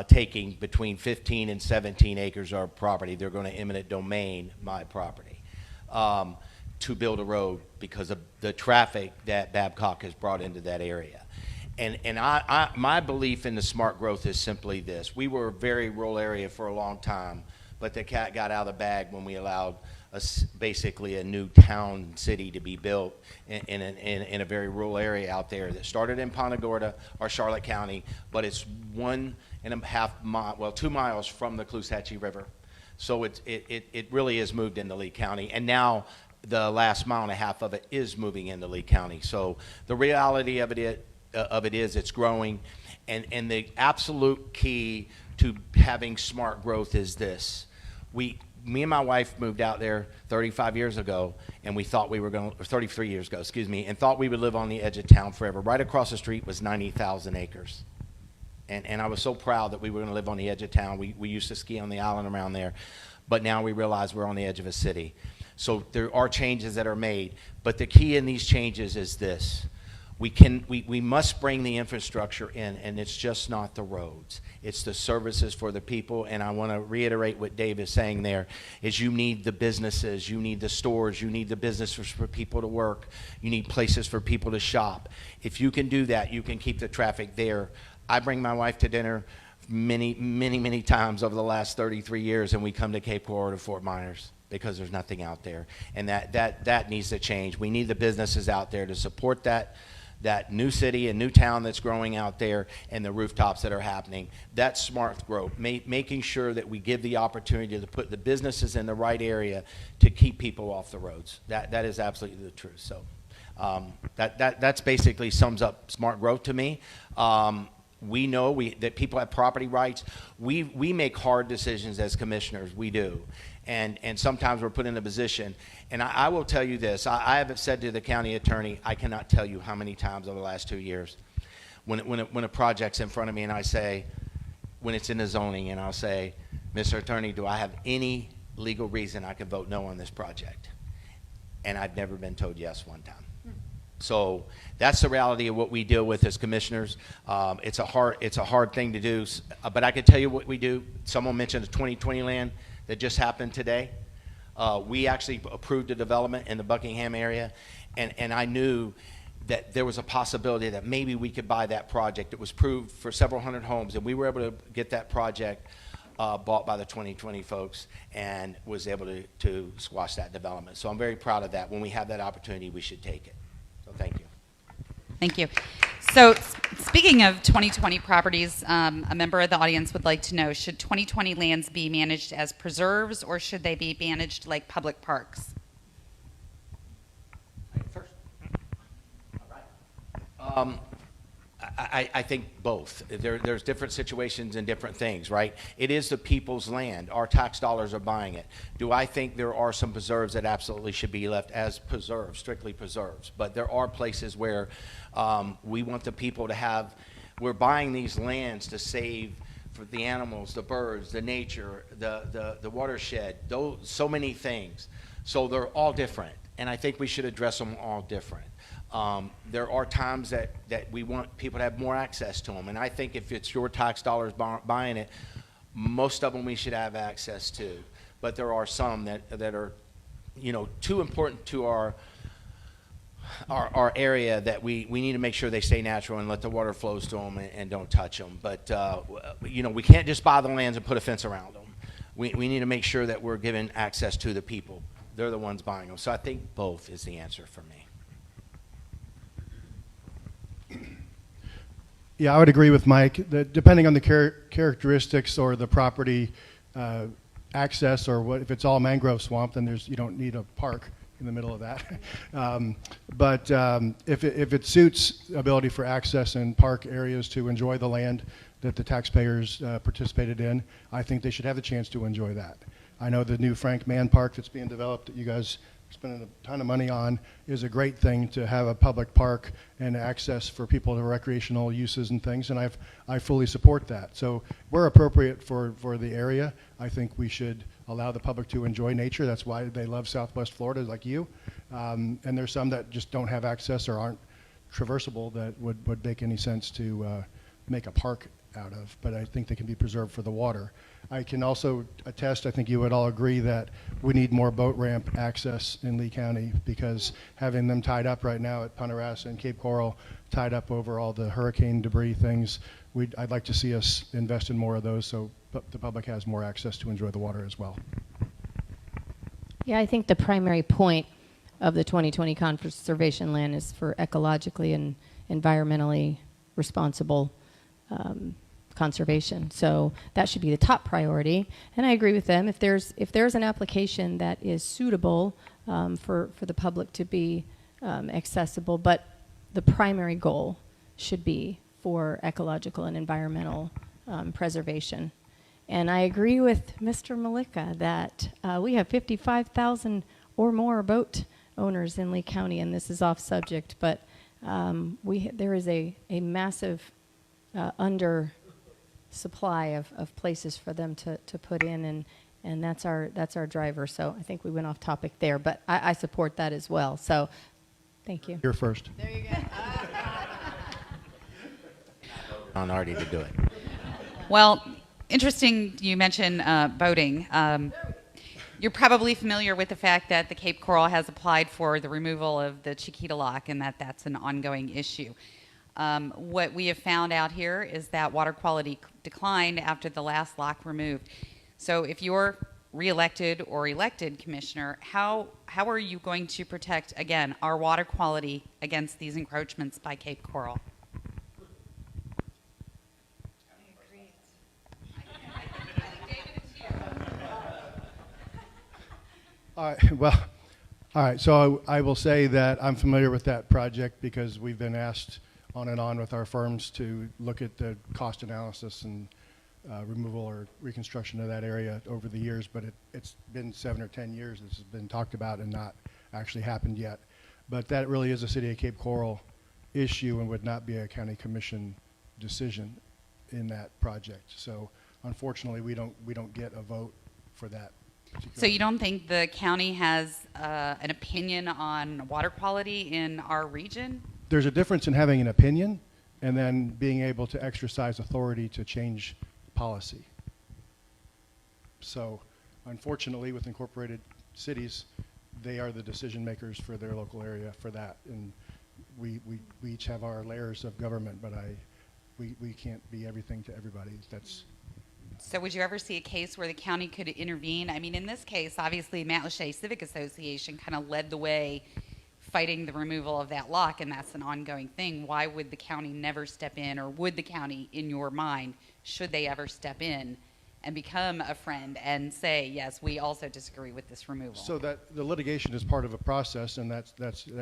taking between 15 and 17 acres of property. They're going to eminent domain my property to build a road because of the traffic that Babcock has brought into that area. My belief in the smart growth is simply this. We were a very rural area for a long time, but the cat got out of the bag when we allowed basically a new town city to be built in a very rural area out there that started in Punta Gorda or Charlotte County, but it's 1.5 mile, well, 2 miles from the Caloosahatchee River. So it really is moved into Lee County, and now the last mile and a half of it is moving into Lee County. So the reality of it is it's growing, and the absolute key to having smart growth is this. Me and my wife moved out there 35 years ago, and we thought we were going to, or 33 years ago, excuse me, and thought we would live on the edge of town forever. Right across the street was 90,000 acres. And I was so proud that we were going to live on the edge of town. We used to ski on the island around there, but now we realize we're on the edge of a city. So there are changes that are made, but the key in these changes is this. We must bring the infrastructure in, and it's just not the roads. It's the services for the people, and I want to reiterate what Dave is saying there, is you need the businesses, you need the stores, you need the businesses for people to work, you need places for people to shop. If you can do that, you can keep the traffic there. I bring my wife to dinner many times over the last 33 years, and we come to Cape Coral to Fort Myers because there's nothing out there, and that needs to change. We need the businesses out there to support that new city and new town that's growing out there, and the rooftops that are happening. That's smart growth, making sure that we give the opportunity to put the businesses in the right area to keep people off the roads. That is absolutely the truth. So that's basically sums up smart growth to me. We know that people have property rights. We make hard decisions as commissioners. We do. And sometimes we're put in a position. And I will tell you this. I have said to the county attorney, I cannot tell you how many times over the last 2 years, when a project's in front of me and I say, when it's in the zoning, and I'll say, Mr. Attorney, do I have any legal reason I can vote no on this project? And I've never been told yes one time. So that's the reality of what we deal with as commissioners. It's a hard thing to do, but I can tell you what we do. Someone mentioned the 2020 land that just happened today. We actually approved a development in the Buckingham area, and I knew that there was a possibility that maybe we could buy that project. It was approved for several hundred homes, and we were able to get that project bought by the 2020 folks, and was able to squash that development. So I'm very proud of that. When we have that opportunity, we should take it. So thank you. Thank you. So speaking of 2020 properties, a member of the audience would like to know, should 2020 lands be managed as preserves, or should they be managed like public parks? First. All right. I think both. There's different situations and different things, right? It is the people's land. Our tax dollars are buying it. Do I think there are some preserves that absolutely should be left as preserves, strictly preserves? But there are places where we want the people to have, we're buying these lands to save for the animals, the birds, the nature, the watershed, so many things. So they're all different, and I think we should address them all different. There are times that we want people to have more access to them, and I think if it's your tax dollars buying it, most of them we should have access to. But there are some that are, too important to our area that we need to make sure they stay natural and let the water flows to them and don't touch them. But we can't just buy the lands and put a fence around them. We need to make sure that we're giving access to the people. They're the ones buying them. So I think both is the answer for me. Yeah, I would agree with Mike that depending on the characteristics or the property access, or if it's all mangrove swamp, then you don't need a park in the middle of that. But if it suits ability for access and park areas to enjoy the land that the taxpayers participated in, I think they should have the chance to enjoy that. I know the new Frank Mann Park that's being developed that you guys spending a ton of money on is a great thing to have a public park and access for people to recreational uses and things, and I fully support that. So we're appropriate for the area. I think we should allow the public to enjoy nature. That's why they love Southwest Florida, like you. And there's some that just don't have access or aren't traversable that would make any sense to make a park out of, but I think they can be preserved for the water. I can also attest, I think you would all agree that we need more boat ramp access in Lee County, because having them tied up right now at Punta Rassa and Cape Coral, tied up over all the hurricane debris things, I'd like to see us invest in more of those so the public has more access to enjoy the water as well. Yeah, I think the primary point of the 2020 conservation land is for ecologically and environmentally responsible conservation. So that should be the top priority. And I agree with them. If there's an application that is suitable for the public to be accessible, but the primary goal should be for ecological and environmental preservation. And I agree with Mr. Malika that we have 55,000 or more boat owners in Lee County, and this is off subject, but there is a massive under supply of places for them to put in, and that's our driver. So I think we went off topic there, but I support that as well. So thank you. You're first. There you go. On Artie to do it. Well, interesting you mention boating. You're probably familiar with the fact that the Cape Coral has applied for the removal of the Chiquita Lock, and that's an ongoing issue. What we have found out here is that water quality declined after the last lock removed. So if you're reelected or elected, Commissioner, how are you going to protect, again, our water quality against these encroachments by Cape Coral? All right, well, all right, so I will say that I'm familiar with that project because we've been asked on and on with our firms to look at the cost analysis and removal or reconstruction of that area over the years, but it's been 7 or 10 years this has been talked about and not actually happened yet. But that really is a City of Cape Coral issue and would not be a county commission decision in that project. So unfortunately, we don't get a vote for that. So you don't think the county has an opinion on water quality in our region? There's a difference in having an opinion and then being able to exercise authority to change policy. So unfortunately, with incorporated cities, they are the decision makers for their local area for that. And we each have our layers of government, but we can't be everything to everybody. So would you ever see a case where the county could intervene? I mean, in this case, obviously, Matlacha Civic Association kind of led the way fighting the removal of that lock, and that's an ongoing thing. Why would the county never step in, or would the county, in your mind, should they ever step in and become a friend and say, yes, we also disagree with this removal? So that the litigation is part of a process, and that's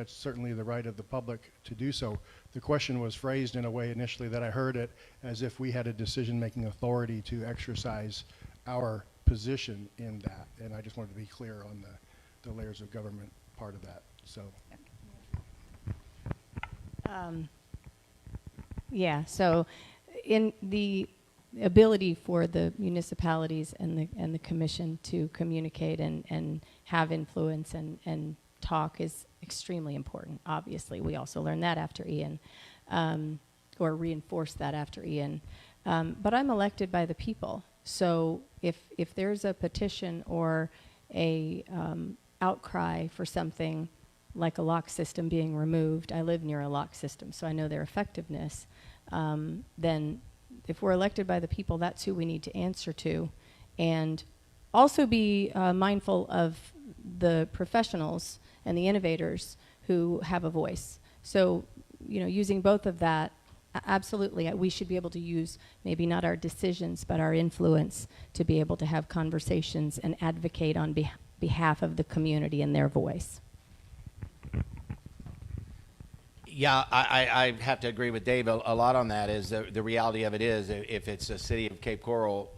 certainly the right of the public to do so. The question was phrased in a way initially that I heard it as if we had a decision-making authority to exercise our position in that, and I just wanted to be clear on the layers of government part of that. So. Yeah, so in the ability for the municipalities and the commission to communicate and have influence and talk is extremely important. Obviously, we also learned that after Ian, or reinforced that after Ian. But I'm elected by the people, so if there's a petition or a outcry for something like a lock system being removed, I live near a lock system, so I know their effectiveness, then if we're elected by the people, that's who we need to answer to. And also be mindful of the professionals and the innovators who have a voice. So, using both of that, absolutely, we should be able to use maybe not our decisions, but our influence to be able to have conversations and advocate on behalf of the community and their voice. Yeah, I have to agree with Dave a lot on that. Is the reality of it is, if it's a City of Cape Coral,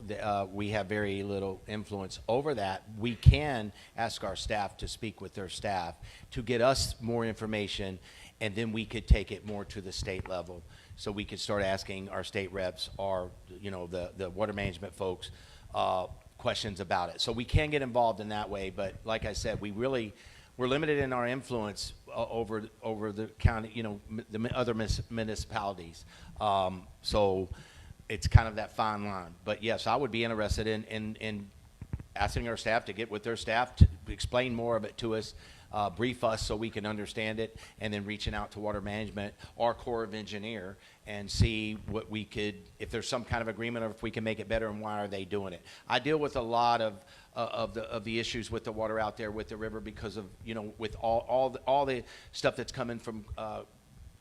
we have very little influence over that. We can ask our staff to speak with their staff to get us more information, and then we could take it more to the state level. So we could start asking our state reps or the water management folks questions about it. So we can get involved in that way. But like I said, we're limited in our influence over the county, the other municipalities. So it's kind of that fine line. But yes, I would be interested in asking our staff to get with their staff to explain more of it to us, brief us so we can understand it, and then reaching out to Water Management or Corps of Engineer and see what we could, if there's some kind of agreement, or if we can make it better, and why are they doing it. I deal with a lot of the issues with the water out there with the river because of, you know, with all the stuff that's coming from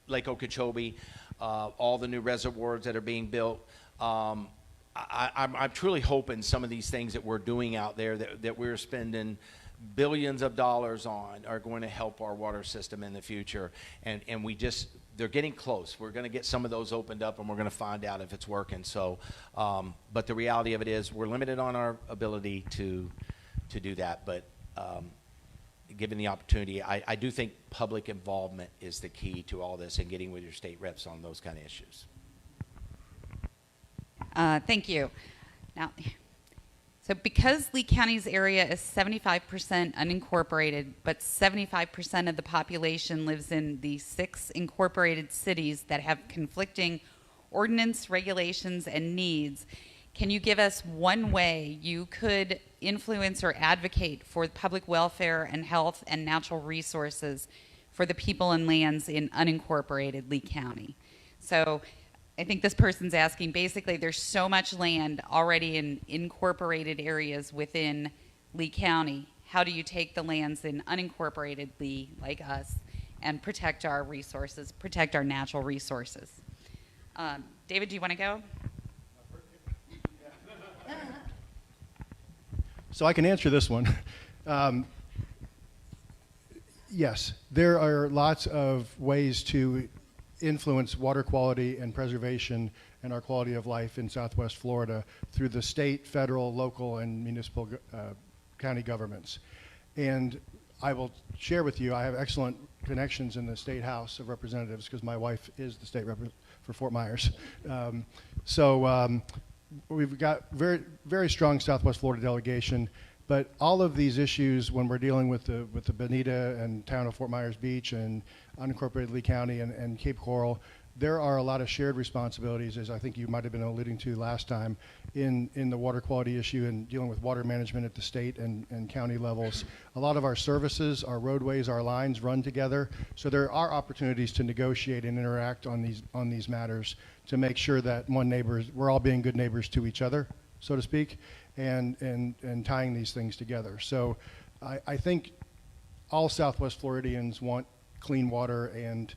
Lake Okeechobee, all the new reservoirs that are being built. I'm truly hoping some of these things that we're doing out there that we're spending billions of dollars on are going to help our water system in the future. And they're getting close. We're going to get some of those opened up, and we're going to find out if it's working. So, but the reality of it is we're limited on our ability to do that. But given the opportunity, I do think public involvement is the key to all this, and getting with your state reps on those kind of issues. Thank you. Now, so because Lee County's area is 75% unincorporated, but 75% of the population lives in the 6 incorporated cities that have conflicting ordinance, regulations, and needs, can you give us one way you could influence or advocate for public welfare and health and natural resources for the people and lands in unincorporated Lee County? So I think this person's asking, basically, there's so much land already in incorporated areas within Lee County. How do you take the lands in unincorporated Lee, like us, and protect our resources, protect our natural resources? David, do you want to go? So I can answer this one. Yes, there are lots of ways to influence water quality and preservation and our quality of life in Southwest Florida through the state, federal, local, and municipal county governments. And I will share with you, I have excellent connections in the State House of Representatives because my wife is the state rep for Fort Myers. We've got very strong Southwest Florida delegation, but all of these issues, when we're dealing with the Bonita and town of Fort Myers Beach and unincorporated Lee County and Cape Coral, there are a lot of shared responsibilities, as I think you might have been alluding to last time, in the water quality issue and dealing with water management at the state and county levels. A lot of our services, our roadways, our lines run together, so there are opportunities to negotiate and interact on these matters to make sure that we're all being good neighbors to each other, so to speak, and tying these things together. So I think all Southwest Floridians want clean water and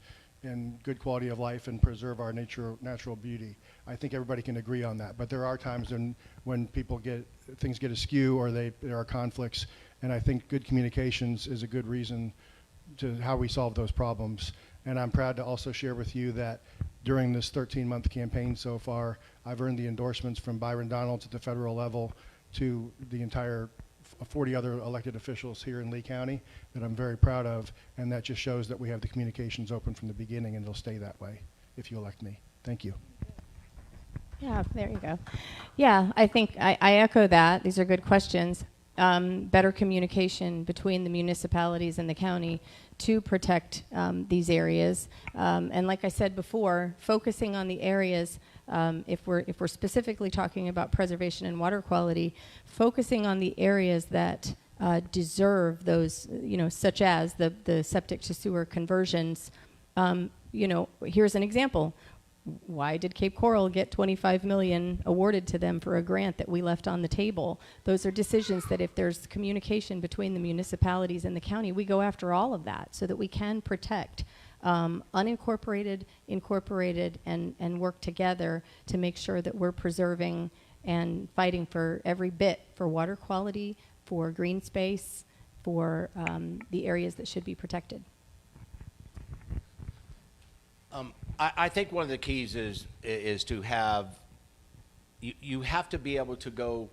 good quality of life and preserve our natural beauty. I think everybody can agree on that. But there are times when things get askew or there are conflicts, and I think good communications is a good reason to how we solve those problems. And I'm proud to also share with you that during this 13-month campaign so far, I've earned the endorsements from Byron Donalds at the federal level to the entire 40 other elected officials here in Lee County that I'm very proud of, and that just shows that we have the communications open from the beginning, and it'll stay that way if you elect me. Thank you. Yeah, there you go. Yeah, I think I echo that. These are good questions. Better communication between the municipalities and the county to protect these areas. And like I said before, focusing on the areas, if we're specifically talking about preservation and water quality, focusing on the areas that deserve those, such as the septic to sewer conversions. Here's an example. Why did Cape Coral get $25 million awarded to them for a grant that we left on the table? Those are decisions that if there's communication between the municipalities and the county, we go after all of that so that we can protect unincorporated, incorporated, and work together to make sure that we're preserving and fighting for every bit for water quality, for green space, for the areas that should be protected. I think one of the keys is to have, you have to be able to go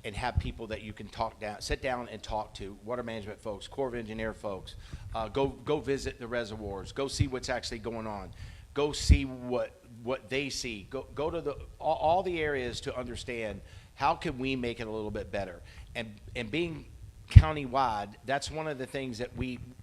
and have people that you can sit down and talk to, water management folks, Corps of Engineer folks, go visit the reservoirs, go see what's actually going on, go see what they see, go to all the areas to understand how can we make it a little bit better. And being countywide, that's one of the things that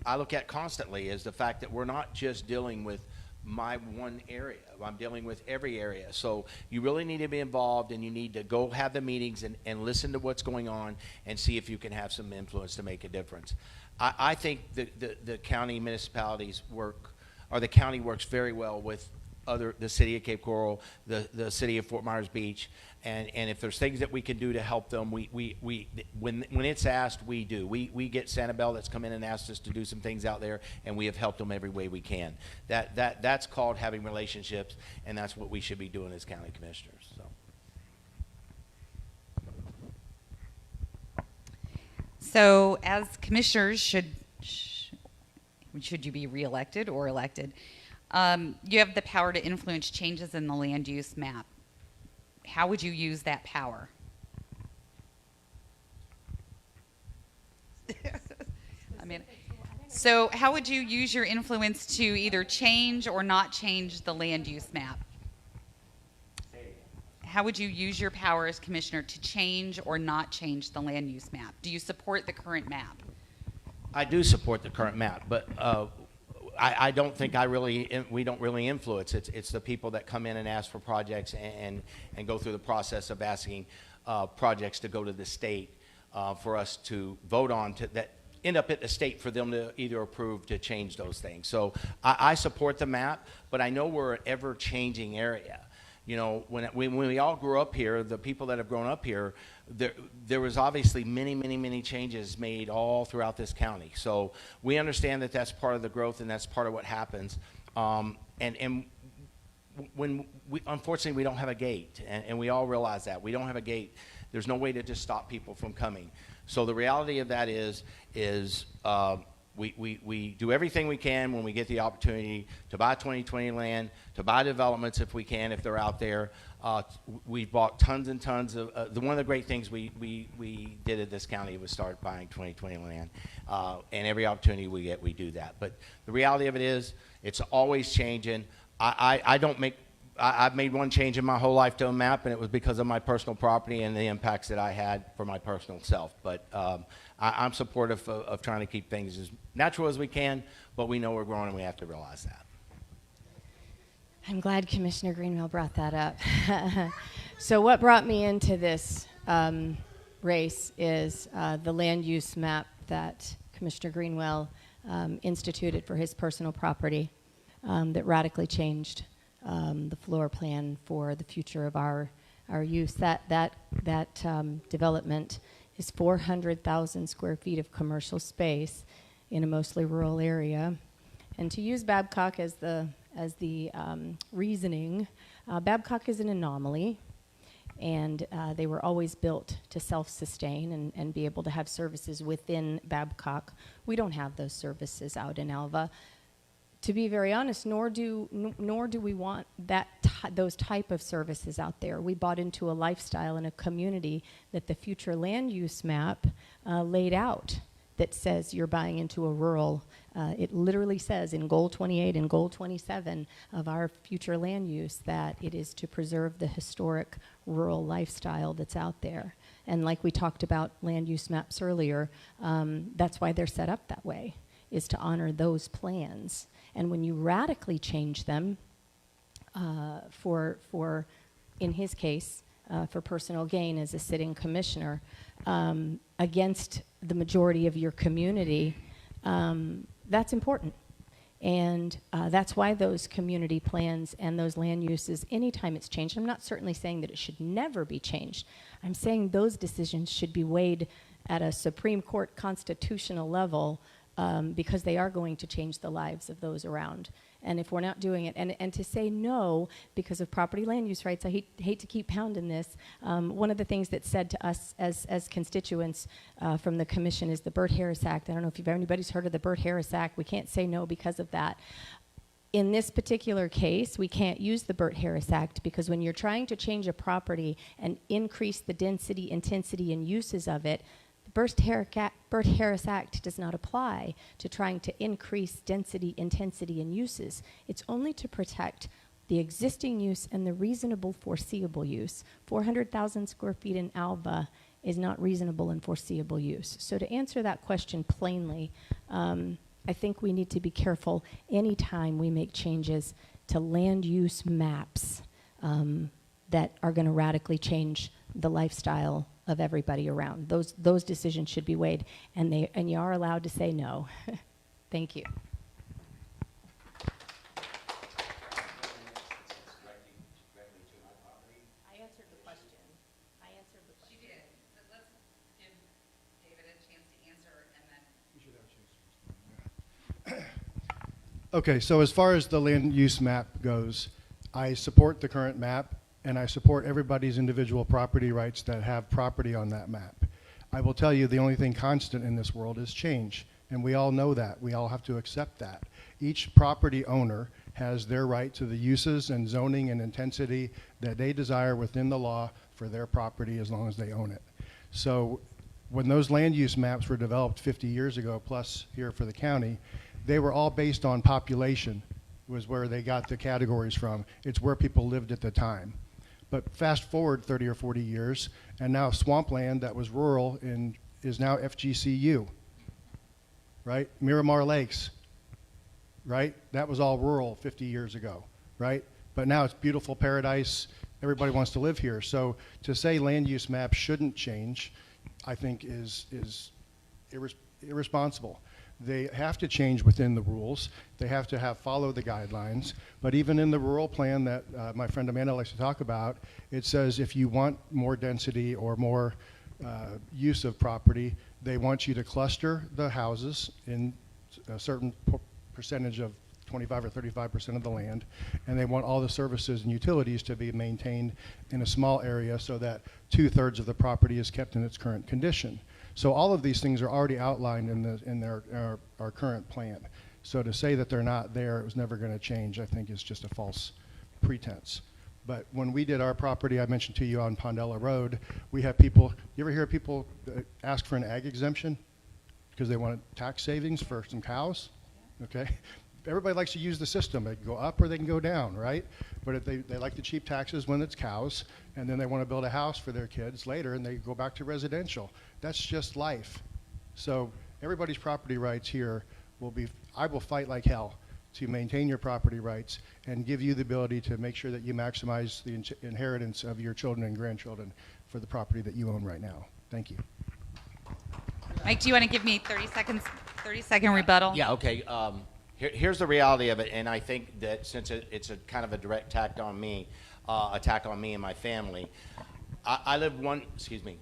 I look at constantly is the fact that we're not just dealing with my one area. I'm dealing with every area. So you really need to be involved, and you need to go have the meetings and listen to what's going on and see if you can have some influence to make a difference. I think the county municipalities work, or the county works very well with the city of Cape Coral, the city of Fort Myers Beach, and if there's things that we can do to help them, when it's asked, we do. We get Sanibel that's come in and asked us to do some things out there, and we have helped them every way we can. That's called having relationships, and that's what we should be doing as county commissioners. So as commissioners, should you be reelected or elected, you have the power to influence changes in the land use map. How would you use that power? I mean, so how would you use your influence to either change or not change the land use map? How would you use your power as commissioner to change or not change the land use map? Do you support the current map? I do support the current map, but I don't think we don't really influence. It's the people that come in and ask for projects and go through the process of asking projects to go to the state for us to vote on, that end up at the state for them to either approve to change those things. So I support the map, but I know we're an ever-changing area. You know, when we all grew up here, the people that have grown up here, there was obviously many changes made all throughout this county. So we understand that that's part of the growth, and that's part of what happens. And when unfortunately, we don't have a gate, and we all realize that. We don't have a gate. There's no way to just stop people from coming. So the reality of that is we do everything we can when we get the opportunity to buy 2020 land, to buy developments if we can, if they're out there. We bought tons and tons of, one of the great things we did at this county was start buying 2020 land. And every opportunity we get, we do that. But the reality of it is, it's always changing. I've made one change in my whole life to a map, and it was because of my personal property and the impacts that I had for my personal self. But I'm supportive of trying to keep things as natural as we can, but we know we're growing, and we have to realize that. I'm glad Commissioner Greenwell brought that up. So what brought me into this race is the land use map that Commissioner Greenwell instituted for his personal property that radically changed the floor plan for the future of our use. That development is 400,000 square feet of commercial space in a mostly rural area. And to use Babcock as the reasoning, Babcock is an anomaly, and they were always built to self-sustain and be able to have services within Babcock. We don't have those services out in Alva. To be very honest, nor do we want those type of services out there. We bought into a lifestyle and a community that the future land use map laid out, that says you're buying into a rural. It literally says in Goal 28 and Goal 27 of our future land use that it is to preserve the historic rural lifestyle that's out there. And like we talked about land use maps earlier, that's why they're set up that way, is to honor those plans. And when you radically change them for in his case, for personal gain as a sitting commissioner, against the majority of your community, that's important. And that's why those community plans and those land uses, anytime it's changed, I'm not certainly saying that it should never be changed. I'm saying those decisions should be weighed at a Supreme Court constitutional level, because they are going to change the lives of those around. And if we're not doing it, and to say no because of property land use rights, I hate to keep pounding this. One of the things that's said to us as constituents from the commission is the Burt-Harris Act. I don't know if anybody's heard of the Burt-Harris Act. We can't say no because of that. In this particular case, we can't use the Burt-Harris Act because when you're trying to change a property and increase the density, intensity, and uses of it, the Burt-Harris Act does not apply to trying to increase density, intensity, and uses. It's only to protect the existing use and the reasonable foreseeable use. 400,000 square feet in Alva is not reasonable and foreseeable use. So to answer that question plainly, I think we need to be careful anytime we make changes to land use maps that are going to radically change the lifestyle of everybody around. Those decisions should be weighed, and you are allowed to say no. Thank you. I answered the question. She did. But let's give David a chance to answer, and then Okay, so as far as the land use map goes, I support the current map, and I support everybody's individual property rights that have property on that map. I will tell you the only thing constant in this world is change, and we all know that. We all have to accept that. Each property owner has their right to the uses and zoning and intensity that they desire within the law for their property as long as they own it. So when those land use maps were developed 50 years ago, plus here for the county, they were all based on population, was where they got the categories from. It's where people lived at the time. But fast forward 30 or 40 years, and now swampland that was rural is now FGCU, right? Miramar Lakes, right? That was all rural 50 years ago, right? But now it's beautiful paradise. Everybody wants to live here. So to say land use maps shouldn't change, I think is irresponsible. They have to change within the rules. They have to follow the guidelines. But even in the rural plan that my friend Amanda likes to talk about, it says if you want more density or more use of property, they want you to cluster the houses in a certain percentage of 25 or 35% of the land, and they want all the services and utilities to be maintained in a small area so that 2/3 of the property is kept in its current condition. So all of these things are already outlined in our current plan. So to say that they're not there, it was never going to change, I think is just a false pretense. But when we did our property, I mentioned to you on Pondella Road, we have people, you ever hear people ask for an ag exemption because they want tax savings for some cows? Okay. Everybody likes to use the system. They can go up or they can go down, right? But if they like the cheap taxes when it's cows, and then they want to build a house for their kids later, and they go back to residential. That's just life. So everybody's property rights here I will fight like hell to maintain your property rights and give you the ability to make sure that you maximize the inheritance of your children and grandchildren for the property that you own right now. Thank you. Mike, do you want to give me 30-second rebuttal? Yeah, okay. Here's the reality of it, and I think that since it's a kind of a direct attack on me and my family, I live excuse me,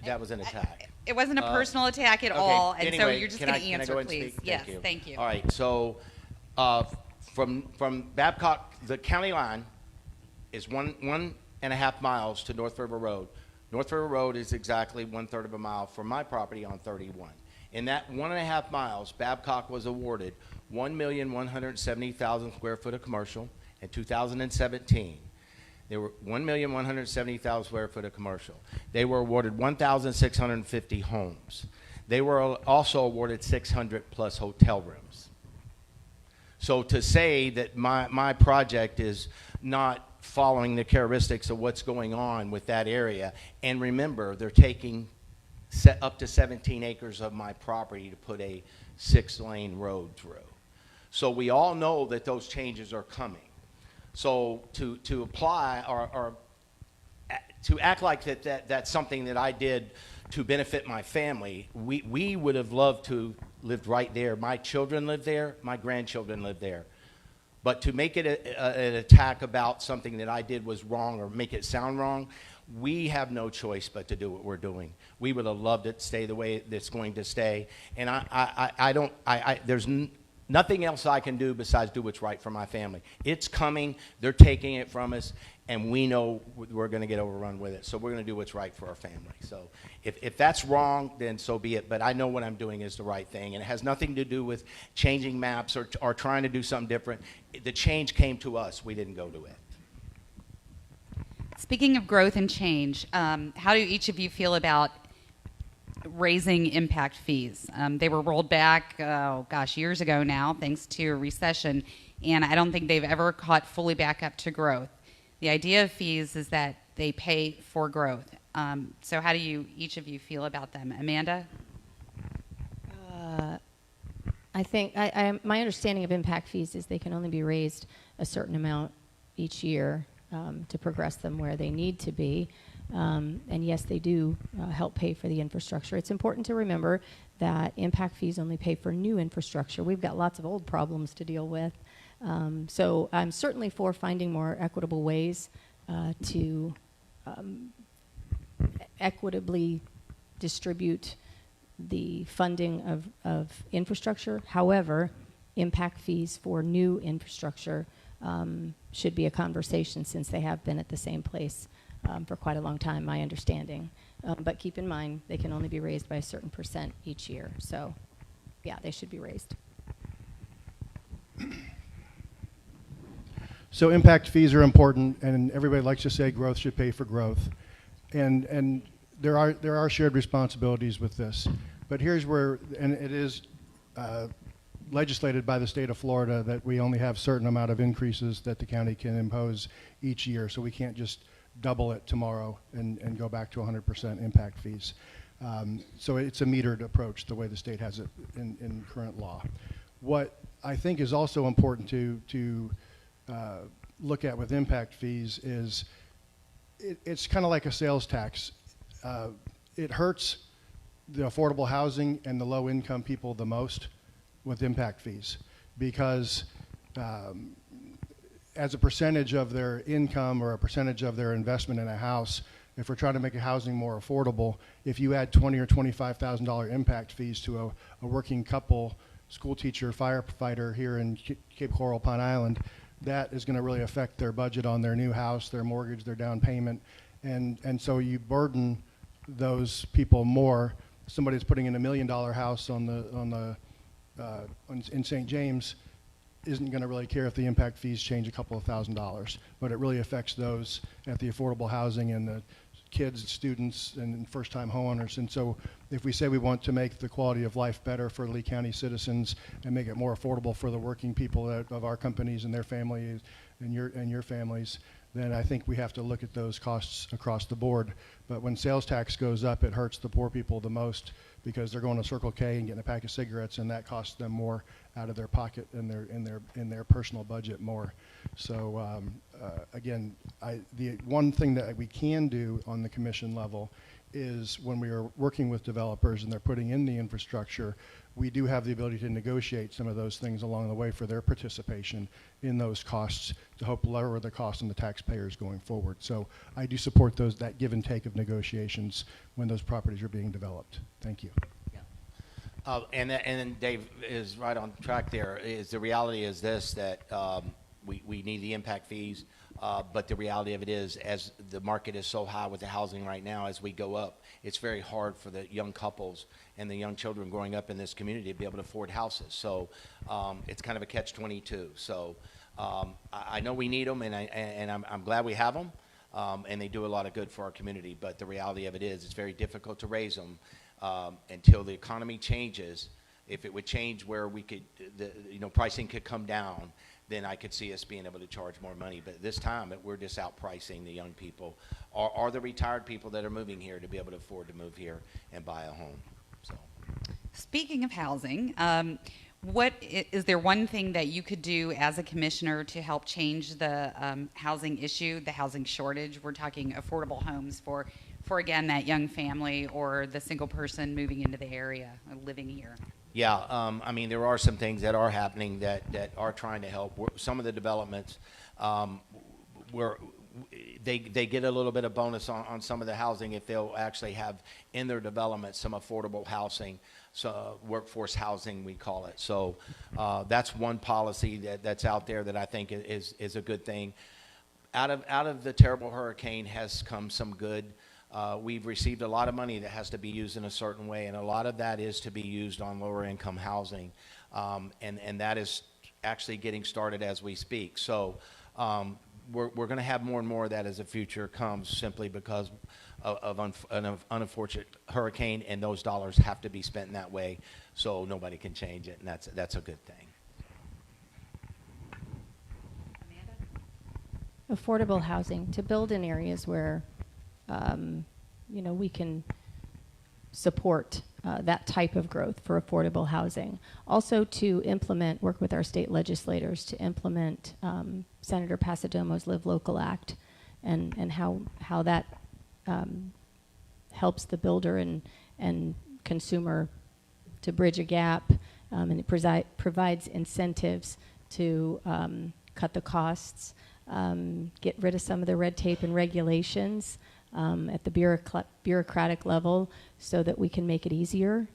that was an attack. It wasn't a personal attack at all, and anyway, so you're just can going I to go answer, ahead and please. speak? Yes, thank you. All right, so from Babcock, the county line is 1.5 miles to North River Road. North River Road is exactly 1/3 of a mile from my property on 31. In that 1.5 miles, Babcock was awarded 1,170,000 square foot of commercial. In 2017, there were 1,170,000 square foot of commercial. They were awarded 1,650 homes. They were also awarded 600 plus hotel rooms. So to say that my project is not following the characteristics of what's going on with that area, and remember, they're taking up to 17 acres of my property to put a 6-lane road through. So we all know that those changes are coming. So to apply or to act like that's something that I did to benefit my family, we would have loved to lived right there. My children live there, my grandchildren live there. But to make it an attack about something that I did was wrong or make it sound wrong, we have no choice but to do what we're doing. We would have loved it to stay the way it's going to stay. And there's nothing else I can do besides do what's right for my family. It's coming. They're taking it from us, and we know we're going to get overrun with it. So we're going to do what's right for our family. So if that's wrong, then so be it. But I know what I'm doing is the right thing, and it has nothing to do with changing maps or trying to do something different. The change came to us. We didn't go to it. Speaking of growth and change, how do each of you feel about raising impact fees? They were rolled back, years ago now, thanks to a recession, and I don't think they've ever caught fully back up to growth. The idea of fees is that they pay for growth. So how do each of you feel about them? Amanda? I think my understanding of impact fees is they can only be raised a certain amount each year to progress them where they need to be. And yes, they do help pay for the infrastructure. It's important to remember that impact fees only pay for new infrastructure. We've got lots of old problems to deal with. So I'm certainly for finding more equitable ways to equitably distribute the funding of infrastructure. However, impact fees for new infrastructure should be a conversation, since they have been at the same place for quite a long time, my understanding. But keep in mind, they can only be raised by a certain % each year. So, yeah, they should be raised. So impact fees are important, and everybody likes to say growth should pay for growth. And there are shared responsibilities with this. But here's where, and it is legislated by the state of Florida that we only have certain amount of increases that the county can impose each year. So we can't just double it tomorrow and go back to 100% impact fees. So it's a metered approach, the way the state has it in current law. What I think is also important to look at with impact fees is it's kind of like a sales tax. It hurts the affordable housing and the low income people the most with impact fees, because as a percentage of their income or a percentage of their investment in a house, if we're trying to make a housing more affordable, if you add $20,000 or $25,000 impact fees to a working couple, school teacher, firefighter here in Cape Coral, Pine Island, that is going to really affect their budget on their new house, their mortgage, their down payment. And so you burden those people more. Somebody that's putting in $1 million house in St. James isn't going to really care if the impact fees change a couple of $1,000s, but it really affects those at the affordable housing and the kids, students, and first-time homeowners. And so if we say we want to make the quality of life better for Lee County citizens and make it more affordable for the working people of our companies and their families and your families, then I think we have to look at those costs across the board. But when sales tax goes up, it hurts the poor people the most, because they're going to Circle K and getting a pack of cigarettes, and that costs them more out of their pocket and in their personal budget more. So again, the one thing that we can do on the commission level is, when we are working with developers and they're putting in the infrastructure, we do have the ability to negotiate some of those things along the way for their participation in those costs, to help lower the cost on the taxpayers going forward. So I do support that give and take of negotiations when those properties are being developed. Thank you. And then Dave is right on track there. The reality is this, that we need the impact fees, but the reality of it is, as the market is so high with the housing right now, as we go up, it's very hard for the young couples and the young children growing up in this community to be able to afford houses. So it's kind of a catch-22. So I know we need them, and I'm glad we have them, and they do a lot of good for our community. But the reality of it is, it's very difficult to raise them until the economy changes. If it would change where we could, pricing could come down, then I could see us being able to charge more money. But this time, we're just outpricing the young people or the retired people that are moving here to be able to afford to move here and buy a home. So, Speaking of housing, is there one thing that you could do as a commissioner to help change the housing issue, the housing shortage? We're talking affordable homes for again, that young family or the single person moving into the area or living here. yeah, I mean, there are some things that are happening that are trying to help. Some of the developments, they get a little bit of bonus on some of the housing if they'll actually have in their development some affordable housing, so workforce housing, we call it. So that's one policy that's out there that I think is a good thing. Out of the terrible hurricane has come some good. We've received a lot of money that has to be used in a certain way, and a lot of that is to be used on lower income housing, and that is actually getting started as we speak. So we're going to have more and more of that as the future comes, simply because of an unfortunate hurricane, and those dollars have to be spent in that way, so nobody can change it, and that's a good thing. Affordable housing, to build in areas where we can support that type of growth for affordable housing. Also to work with our state legislators to implement Senator Pasadomo's Live Local Act and how that helps the builder and consumer to bridge a gap, and it provides incentives to cut the costs, get rid of some of the red tape and regulations at the bureaucratic level so that we can make it easier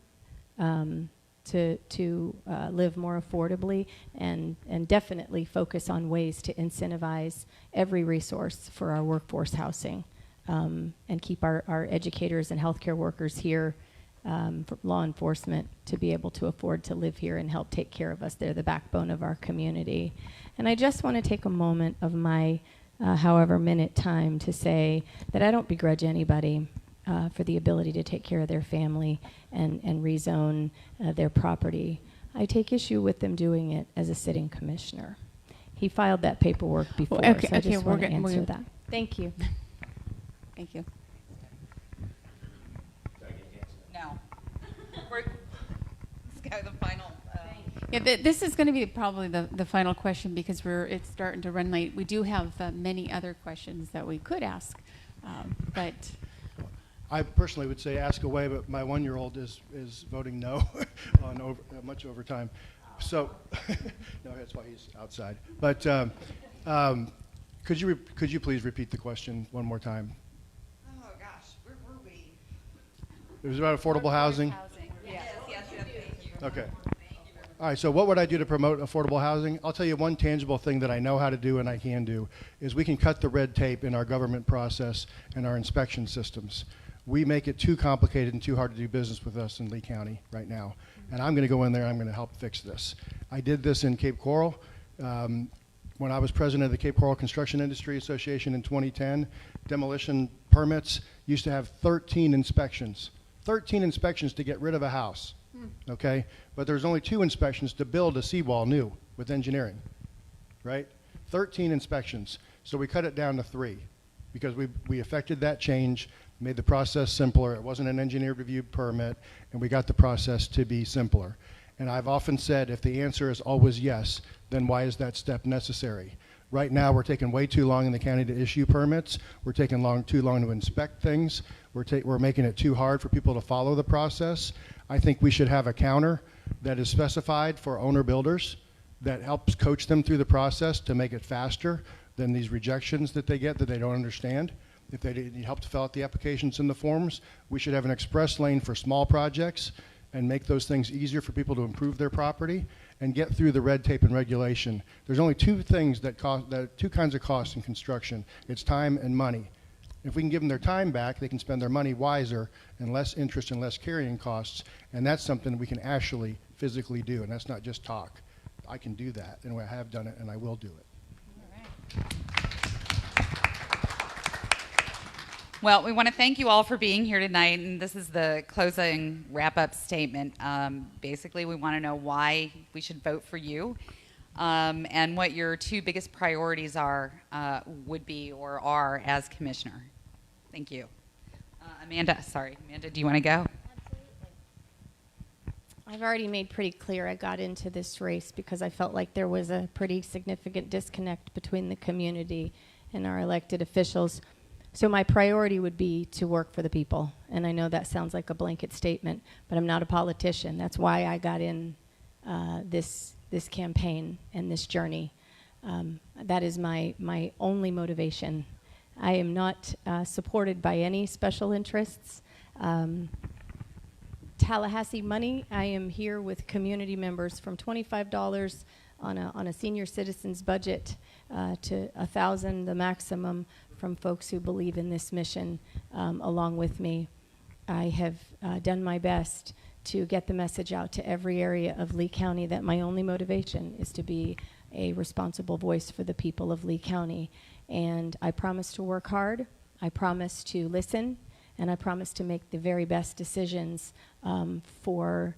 to live more affordably, and definitely focus on ways to incentivize every resource for our workforce housing, and keep our educators and healthcare workers here, for law enforcement, to be able to afford to live here and help take care of us. They're the backbone of our community. And I just want to take a moment of my however minute time to say that I don't begrudge anybody for the ability to take care of their family and rezone their property. I take issue with them doing it as a sitting commissioner. He filed that paperwork before, Well, okay, so I just want to we're answer gonna- that. Thank you. Thank you. No. Let's go the final. Yeah, this is going to be probably the final question because it's starting to run late. We do have many other questions that we could ask, but I personally would say ask away, but my 1-year-old is voting no on much overtime. So, no, that's why he's outside. But could you please repeat the question one more time? Oh gosh, where were we? It was about affordable housing. Yes, thank you. Okay. All right, so what would I do to promote affordable housing? I'll tell you one tangible thing that I know how to do and I can do is we can cut the red tape in our government process and our inspection systems. We make it too complicated and too hard to do business with us in Lee County right now. And I'm going to go in there and I'm going to help fix this. I did this in Cape Coral. When I was president of the Cape Coral Construction Industry Association in 2010, demolition permits used to have 13 inspections. 13 inspections to get rid of a house. Okay, but there's only 2 inspections to build a seawall new with engineering, right? 13 inspections. So we cut it down to 3 because we effected that change, made the process simpler. It wasn't an engineer reviewed permit, and we got the process to be simpler. And I've often said if the answer is always yes, then why is that step necessary? Right now, we're taking way too long in the county to issue permits. We're taking too long to inspect things. We're making it too hard for people to follow the process. I think we should have a counter that is specified for owner builders that helps coach them through the process to make it faster than these rejections that they get that they don't understand. If they need help to fill out the applications and the forms, we should have an express lane for small projects and make those things easier for people to improve their property and get through the red tape and regulation. There's only 2 things two kinds of costs in construction. It's time and money. If we can give them their time back, they can spend their money wiser and less interest and less carrying costs, and that's something we can actually physically do, and that's not just talk. I can do that, and I have done it, and I will do it. Well, we want to thank you all for being here tonight, and this is the closing wrap-up statement. Basically, we want to know why we should vote for you, and what your 2 biggest priorities would be or are as commissioner. Thank you. Amanda, do you want to go? I've already made pretty clear I got into this race because I felt like there was a pretty significant disconnect between the community and our elected officials. So my priority would be to work for the people. And I know that sounds like a blanket statement, but I'm not a politician. That's why I got in this campaign and this journey. That is my only motivation. I am not supported by any special interests. Tallahassee money, I am here with community members from $25 on a senior citizen's budget to $1,000, the maximum, from folks who believe in this mission along with me. I have done my best to get the message out to every area of Lee County that my only motivation is to be a responsible voice for the people of Lee County. And I promise to work hard, I promise to listen, and I promise to make the very best decisions for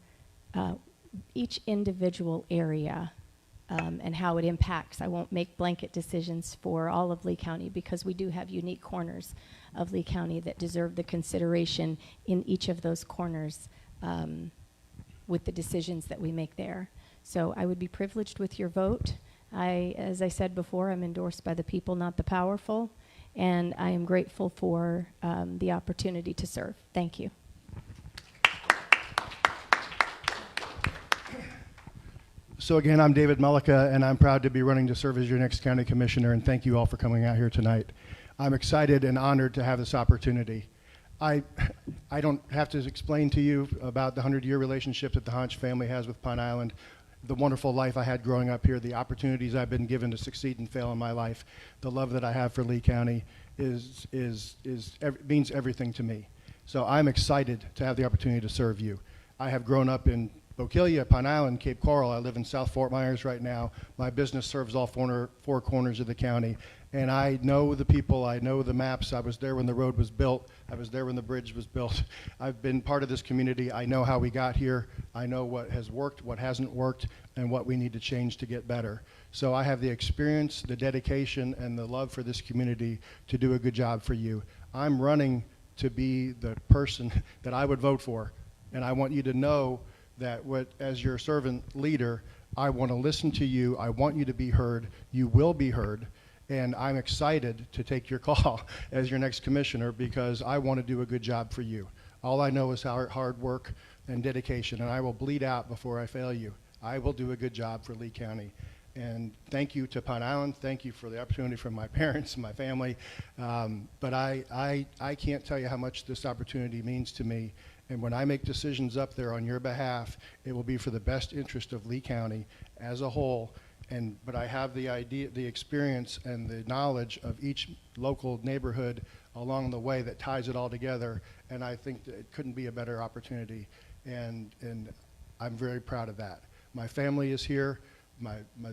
each individual area and how it impacts. I won't make blanket decisions for all of Lee County because we do have unique corners of Lee County that deserve the consideration in each of those corners with the decisions that we make there. So I would be privileged with your vote. As I said before, I'm endorsed by the people, not the powerful, and I am grateful for the opportunity to serve. Thank you. So again, I'm David Mullica, and I'm proud to be running to serve as your next county commissioner, and thank you all for coming out here tonight. I'm excited and honored to have this opportunity. I don't have to explain to you about the 100-year relationship that the Honch family has with Pine Island, the wonderful life I had growing up here, the opportunities I've been given to succeed and fail in my life, the love that I have for Lee County means everything to me. So I'm excited to have the opportunity to serve you. I have grown up in Bokeelia, Pine Island, Cape Coral. I live in South Fort Myers right now. My business serves all four corners of the county. And I know the people, I know the maps. I was there when the road was built. I was there when the bridge was built. I've been part of this community. I know how we got here. I know what has worked, what hasn't worked, and what we need to change to get better. So I have the experience, the dedication, and the love for this community to do a good job for you. I'm running to be the person that I would vote for. And I want you to know that as your servant leader, I want to listen to you. I want you to be heard. You will be heard. And I'm excited to take your call as your next commissioner because I want to do a good job for you. All I know is hard work and dedication, and I will bleed out before I fail you. I will do a good job for Lee County. And thank you to Pine Island. Thank you for the opportunity from my parents and my family. But I can't tell you how much this opportunity means to me. And when I make decisions up there on your behalf, it will be for the best interest of Lee County as a whole. But I have the idea, the experience, and the knowledge of each local neighborhood along the way that ties it all together. And I think that it couldn't be a better opportunity. And I'm very proud of that. My family is here.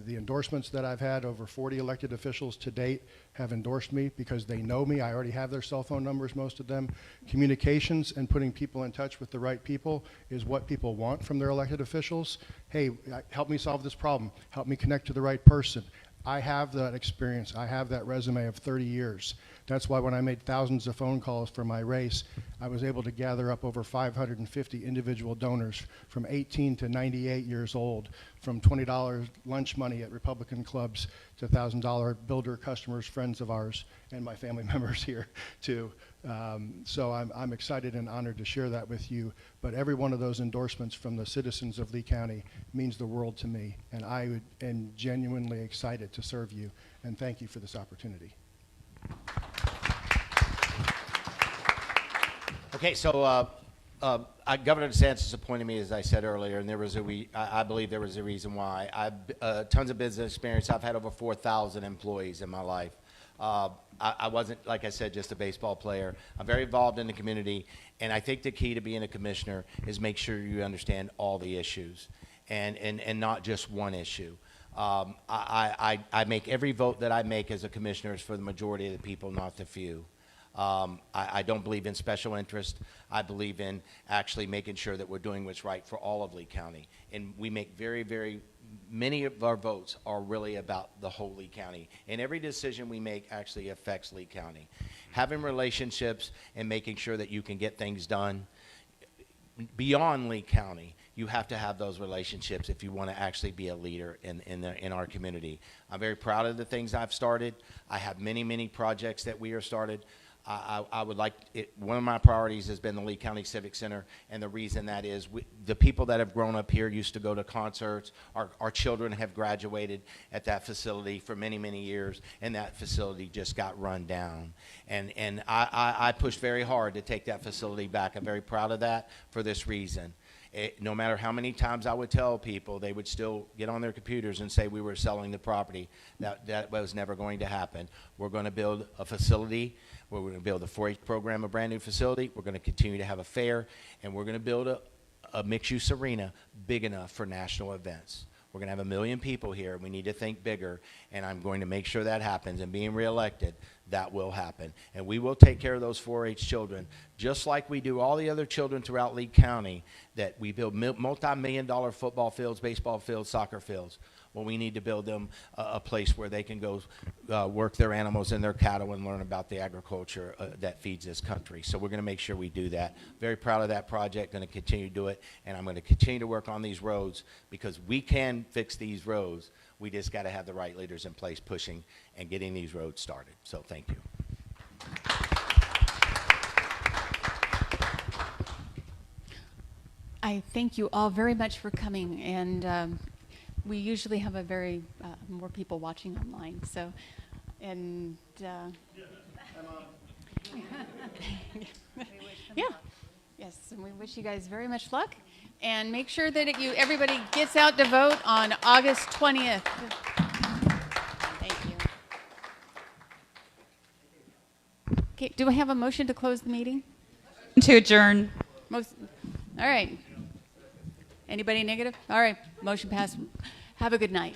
The endorsements that I've had, over 40 elected officials to date have endorsed me because they know me. I already have their cell phone numbers, most of them. Communications and putting people in touch with the right people is what people want from their elected officials. Hey, help me solve this problem. Help me connect to the right person. I have that experience. I have that resume of 30 years. That's why when I made thousands of phone calls for my race, I was able to gather up over 550 individual donors from 18 to 98 years old, from $20 lunch money at Republican clubs to $1,000 builder customers, friends of ours, and my family members here too. So I'm excited and honored to share that with you. But every one of those endorsements from the citizens of Lee County means the world to me. And I am genuinely excited to serve you. And thank you for this opportunity. Okay, so Governor DeSantis appointed me, as I said earlier, and I believe there was a reason why. Tons of business experience. I've had over 4,000 employees in my life. I wasn't, like I said, just a baseball player. I'm very involved in the community, and I think the key to being a commissioner is make sure you understand all the issues and not just one issue. I make every vote that I make as a commissioner is for the majority of the people, not the few. I don't believe in special interest. I believe in actually making sure that we're doing what's right for all of Lee County. And we make many of our votes are really about the whole Lee County. And every decision we make actually affects Lee County. Having relationships and making sure that you can get things done beyond Lee County, you have to have those relationships if you want to actually be a leader in our community. I'm very proud of the things I've started. I have many, many projects that we are started. I would like it. One of my priorities has been the Lee County Civic Center, and the reason that is the people that have grown up here used to go to concerts. Our children have graduated at that facility for many, many years, and that facility just got run down. And I pushed very hard to take that facility back. I'm very proud of that for this reason. No matter how many times I would tell people, they would still get on their computers and say we were selling the property. That was never going to happen. We're going to build a facility. We're going to build a 4-H program, a brand new facility. We're going to continue to have a fair, and we're going to build a mixed-use arena big enough for national events. We're going to have 1 million people here. We need to think bigger, and I'm going to make sure that happens. And being reelected, that will happen. And we will take care of those 4-H children, just like we do all the other children throughout Lee County, that we build multi-million-dollar football fields, baseball fields, soccer fields. Well, we need to build them a place where they can go work their animals and their cattle and learn about the agriculture that feeds this country. So we're going to make sure we do that. Very proud of that project, going to continue to do it, and I'm going to continue to work on these roads because we can fix these roads. We just got to have the right leaders in place pushing and getting these roads started. So thank you. I thank you all very much for coming, and we usually have a very more people watching online. So, and yeah, yes, and we wish you guys very much luck, and make sure that everybody gets out to vote on August 20th. Thank you. Okay, do I have a motion to close the meeting? To adjourn. All right. Anybody negative? All right. Motion passed. Have a good night.